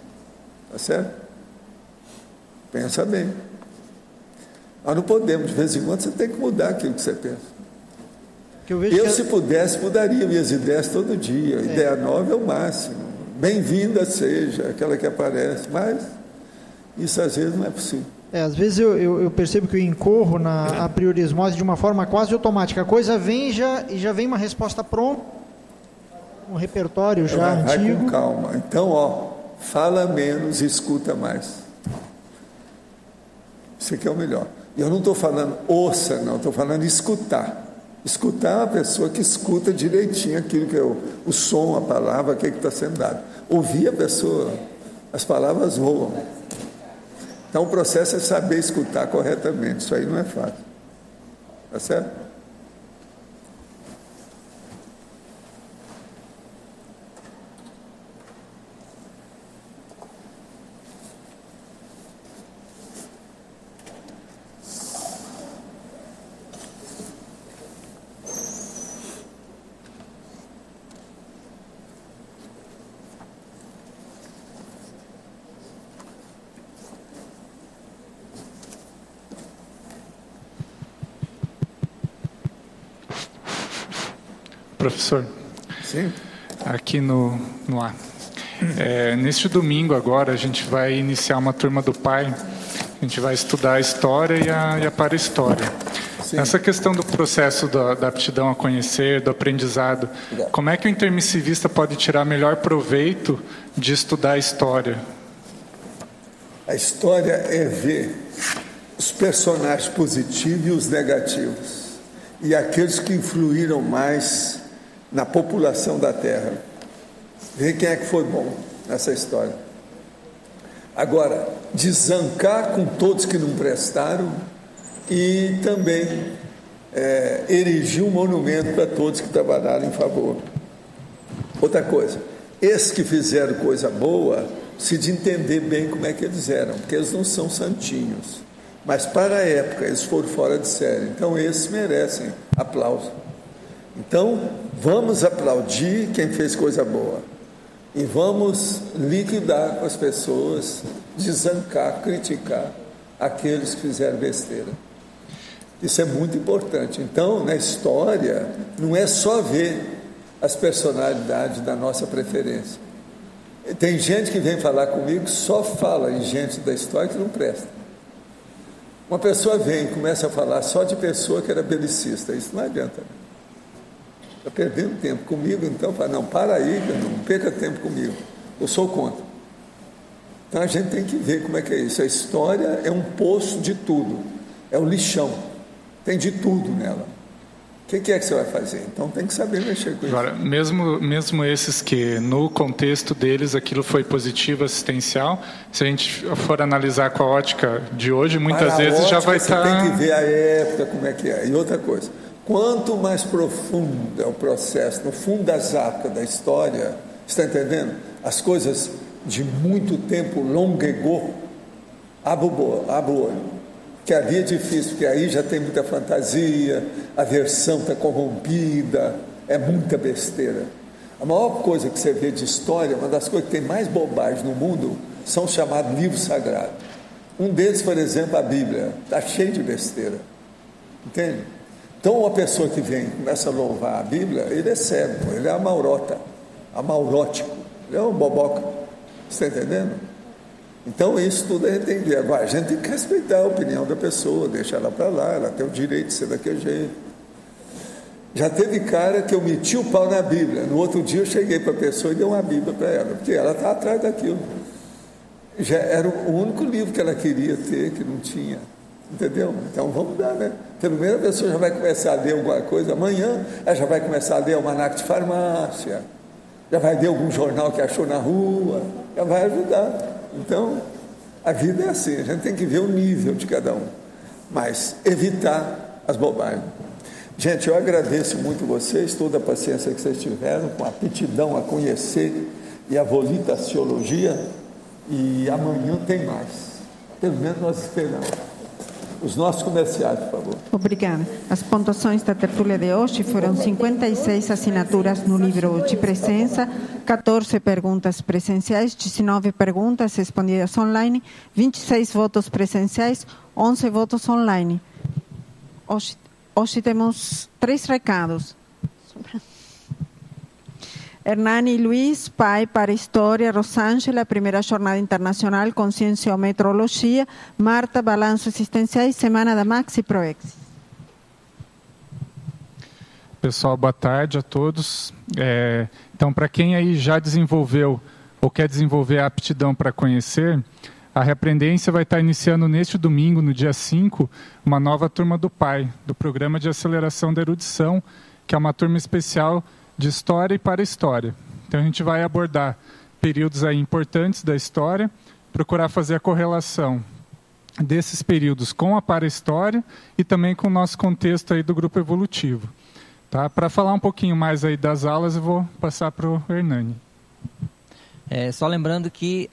Tá certo? Pensa bem. Nós não podemos, de vez em quando, você tem que mudar aquilo que você pensa. Se pudesse, mudaria minhas ideias todo dia. Ideia nova é o máximo. Bem-vinda seja aquela que aparece. Mas isso às vezes não é possível. Às vezes eu percebo que eu incorro na apriorismose de uma forma quase automática. A coisa vem e já vem uma resposta pronta, um repertório já antigo. Vai com calma. Então, fala menos e escuta mais. Isso aqui é o melhor. Eu não estou falando ouça, não. Estou falando escutar. Escutar é uma pessoa que escuta direitinho aquilo que é o som, a palavra, o que está sendo dado. Ouvir a pessoa, as palavras voam. Então, o processo é saber escutar corretamente. Isso aí não é fácil. Tá certo? Professor, sim. Aqui no ar. Neste domingo agora a gente vai iniciar uma turma do Pai. A gente vai estudar a história e a para-história. Essa questão do processo da aptidão a conhecer, do aprendizado, como é que o intermissivista pode tirar melhor proveito de estudar a história? A história é ver os personagens positivos e os negativos. E aqueles que influíram mais na população da Terra. Ver quem é que foi bom nessa história. Agora, desancar com todos que não prestaram e também erigir um monumento para todos que trabalharam em favor. Outra coisa, esses que fizeram coisa boa, precisa entender bem como é que eles eram, porque eles não são santinhos, mas para a época eles foram fora de série, então esses merecem aplauso. Então vamos aplaudir quem fez coisa boa e vamos liquidar com as pessoas, desancar, criticar aqueles que fizeram besteira. Isso é muito importante. Então, na história, não é só ver as personalidades da nossa preferência. Tem gente que vem falar comigo que só fala em gente da história que não presta. Uma pessoa vem e começa a falar só de pessoa que era belicista. Isso não adianta. Está perdendo tempo comigo, então fala, não, para aí, não perca tempo comigo. Eu sou contra. Então a gente tem que ver como é que é isso. A história é um poço de tudo. É um lixão. Tem de tudo nela. O que é que você vai fazer? Então tem que saber mexer com isso. Agora, mesmo esses que no contexto deles aquilo foi positivo, assistencial, se a gente for analisar com a ótica de hoje, muitas vezes ótica, já vai estar... Você tem que ver a época, como é que é. E outra coisa, quanto mais profundo é o processo, no fundo das arcas da história, está entendendo? As coisas de muito tempo longuegou, abre o olho. Que ali é difícil, porque aí já tem muita fantasia, a versão está corrompida, é muita besteira. A maior coisa que você vê de história, uma das coisas que tem mais bobagem no mundo, são os chamados livros sagrados. Um deles, por exemplo, a Bíblia, está cheio de besteira. Entende? Então, uma pessoa que vem e começa a louvar a Bíblia, ele é cego, ele é amaurótico, ele é um boboca. Você está entendendo? Então, isso tudo a gente tem que ver. Agora, a gente tem que respeitar a opinião da pessoa, deixar ela para lá, ela tem o direito de ser daquele jeito. Já teve cara que eu meti o pau na Bíblia. No outro dia eu cheguei para a pessoa e dei uma Bíblia para ela, porque ela está atrás daquilo. Já era o único livro que ela queria ter, que não tinha. Entendeu? Então vamos dar, né? Pelo menos a pessoa já vai começar a ler alguma coisa. Amanhã ela já vai começar a ler almanaque de farmácia, já vai ler algum jornal que achou na rua, já vai ajudar. Então, a vida é assim, a gente tem que ver o nível de cada um, mas evitar as bobagens. Gente, eu agradeço muito vocês, toda a paciência que vocês tiveram, com a aptidão a conhecer e a volitaciologia, e amanhã tem mais. Pelo menos nós esperamos. Os nossos comerciais, por favor. Obrigada. As pontuações da tertúlia de hoje foram 56 assinaturas no livro de presença, 14 perguntas presenciais, 19 perguntas respondidas online, 26 votos presenciais, 11 votos online. Hoje temos 3 recados. Hernani Luiz, pai para História, Rosângela, primeira jornada internacional, Consciência ou Metrologia, Marta, Balanço Existenciais, Semana da Maxi Proex. Pessoal, boa tarde a todos. Então, para quem aí já desenvolveu ou quer desenvolver a aptidão para conhecer, a Reaprendência vai estar iniciando neste domingo, no dia 5, uma nova turma do PAI, do Programa de Aceleração da Erudição, que é uma turma especial de História e para História. Então a gente vai abordar períodos aí importantes da história, procurar fazer a correlação desses períodos com a para-história e também com o nosso contexto aí do grupo evolutivo. Tá? Para falar um pouquinho mais aí das aulas, eu vou passar para o Hernani. Só lembrando que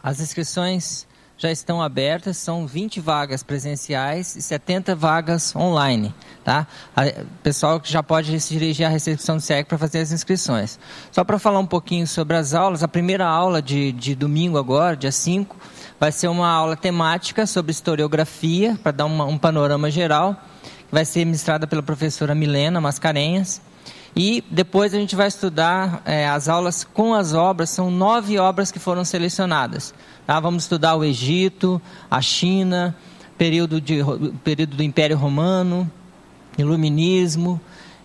as inscrições já estão abertas, são 20 vagas presenciais e 70 vagas online. Tá? O pessoal que já pode se dirigir à recepção do SEAC para fazer as inscrições. Só para falar um pouquinho sobre as aulas, a primeira aula de domingo agora, dia 5, vai ser uma aula temática sobre historiografia, para dar um panorama geral, que vai ser ministrada pela professora Milena Mascarenhas. E depois a gente vai estudar as aulas com as obras, são 9 obras que foram selecionadas. Tá? Vamos estudar o Egito, a China, período do Império Romano, Iluminismo.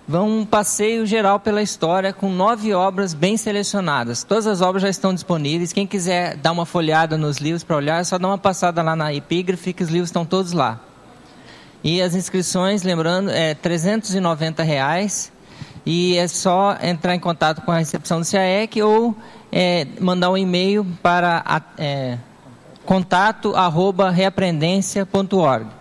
Um passeio geral pela história com 9 obras bem selecionadas. Todas as obras já estão disponíveis. Quem quiser dar uma folhada nos livros para olhar, é só dar uma passada lá na epígrafe, que os livros estão todos lá. E as inscrições, lembrando, é R$ 390. E é só entrar em contato com a recepção do SEAC ou mandar um e-mail para contato@reaprendência.org.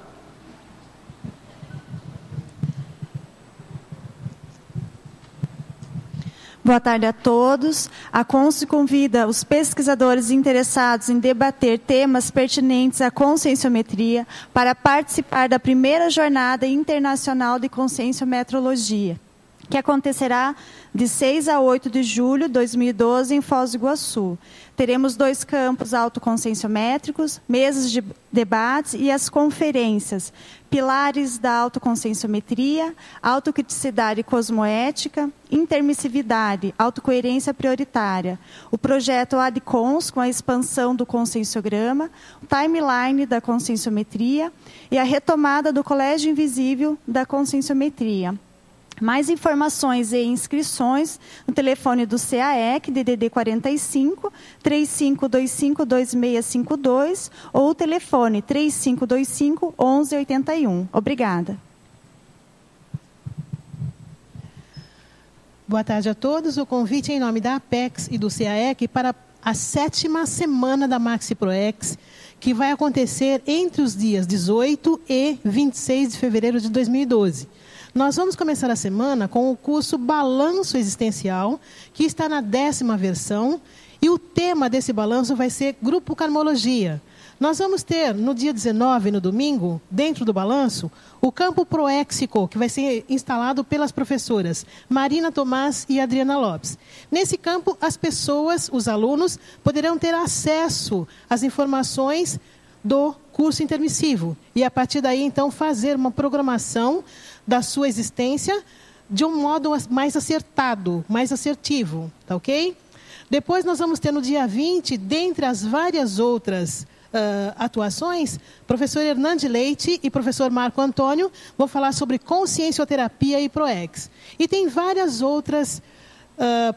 Boa tarde a todos. A CONSE convida os pesquisadores interessados em debater temas pertinentes à conscienciometria para participar da primeira Jornada Internacional de Conscienciometrologia, que acontecerá de 6 a 8 de julho de 2012 em Foz do Iguaçu. Teremos 2 campos autoconscienciométricos, mesas de debates e as conferências Pilares da Autoconscienciometria, Autocriticidade Cosmoética, Intermissividade, Autocoerência Prioritária, o projeto ADCONS com a expansão do conscienciograma, o timeline da conscienciometria e a retomada do Colégio Invisível da Conscienciometria. Mais informações e inscrições no telefone do CAEC, DDD 45 3525 2652 ou o telefone 3525 1181. Obrigada. Boa tarde a todos. O convite é em nome da Apex e do CAEC para a 7ª semana da Maxi ProEx, que vai acontecer entre os dias 18 e 26 de fevereiro de 2012. Nós vamos começar a semana com o curso Balanço Existencial, que está na 10ª versão, e o tema desse balanço vai ser Grupo Karmologia. Nós vamos ter, no dia 19, no domingo, dentro do balanço, o campo proéxico, que vai ser instalado pelas professoras Marina Tomás e Adriana Lopes. Nesse campo, as pessoas, os alunos, poderão ter acesso às informações do curso intermissivo. E, a partir daí, então, fazer uma programação da sua existência de um modo mais acertado, mais assertivo, tá ok? Depois nós vamos ter no dia 20, dentre as várias outras atuações, professor Hernande Leite e professor Marco Antônio vão falar sobre consciencioterapia e ProEx. E tem várias outras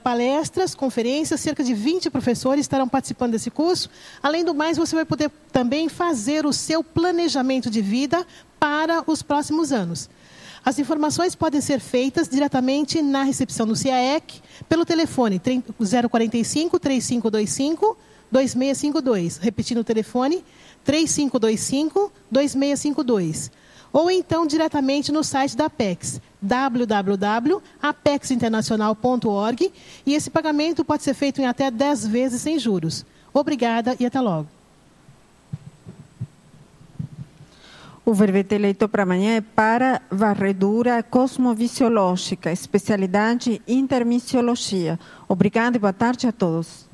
palestras, conferências, cerca de 20 professores estarão participando desse curso. Além do mais, você vai poder também fazer o seu planejamento de vida para os próximos anos. As informações podem ser feitas diretamente na recepção do CAEC, pelo telefone 045 3525 2652. Repetindo o telefone, 3525 2652. Ou então diretamente no site da Apex, www.apexinternacional.org, e esse pagamento pode ser feito em até 10 vezes sem juros. Obrigada e até logo. O verbete eleito para amanhã é para varredura cosmovisiológica, especialidade intermissiologia. Obrigada e boa tarde a todos.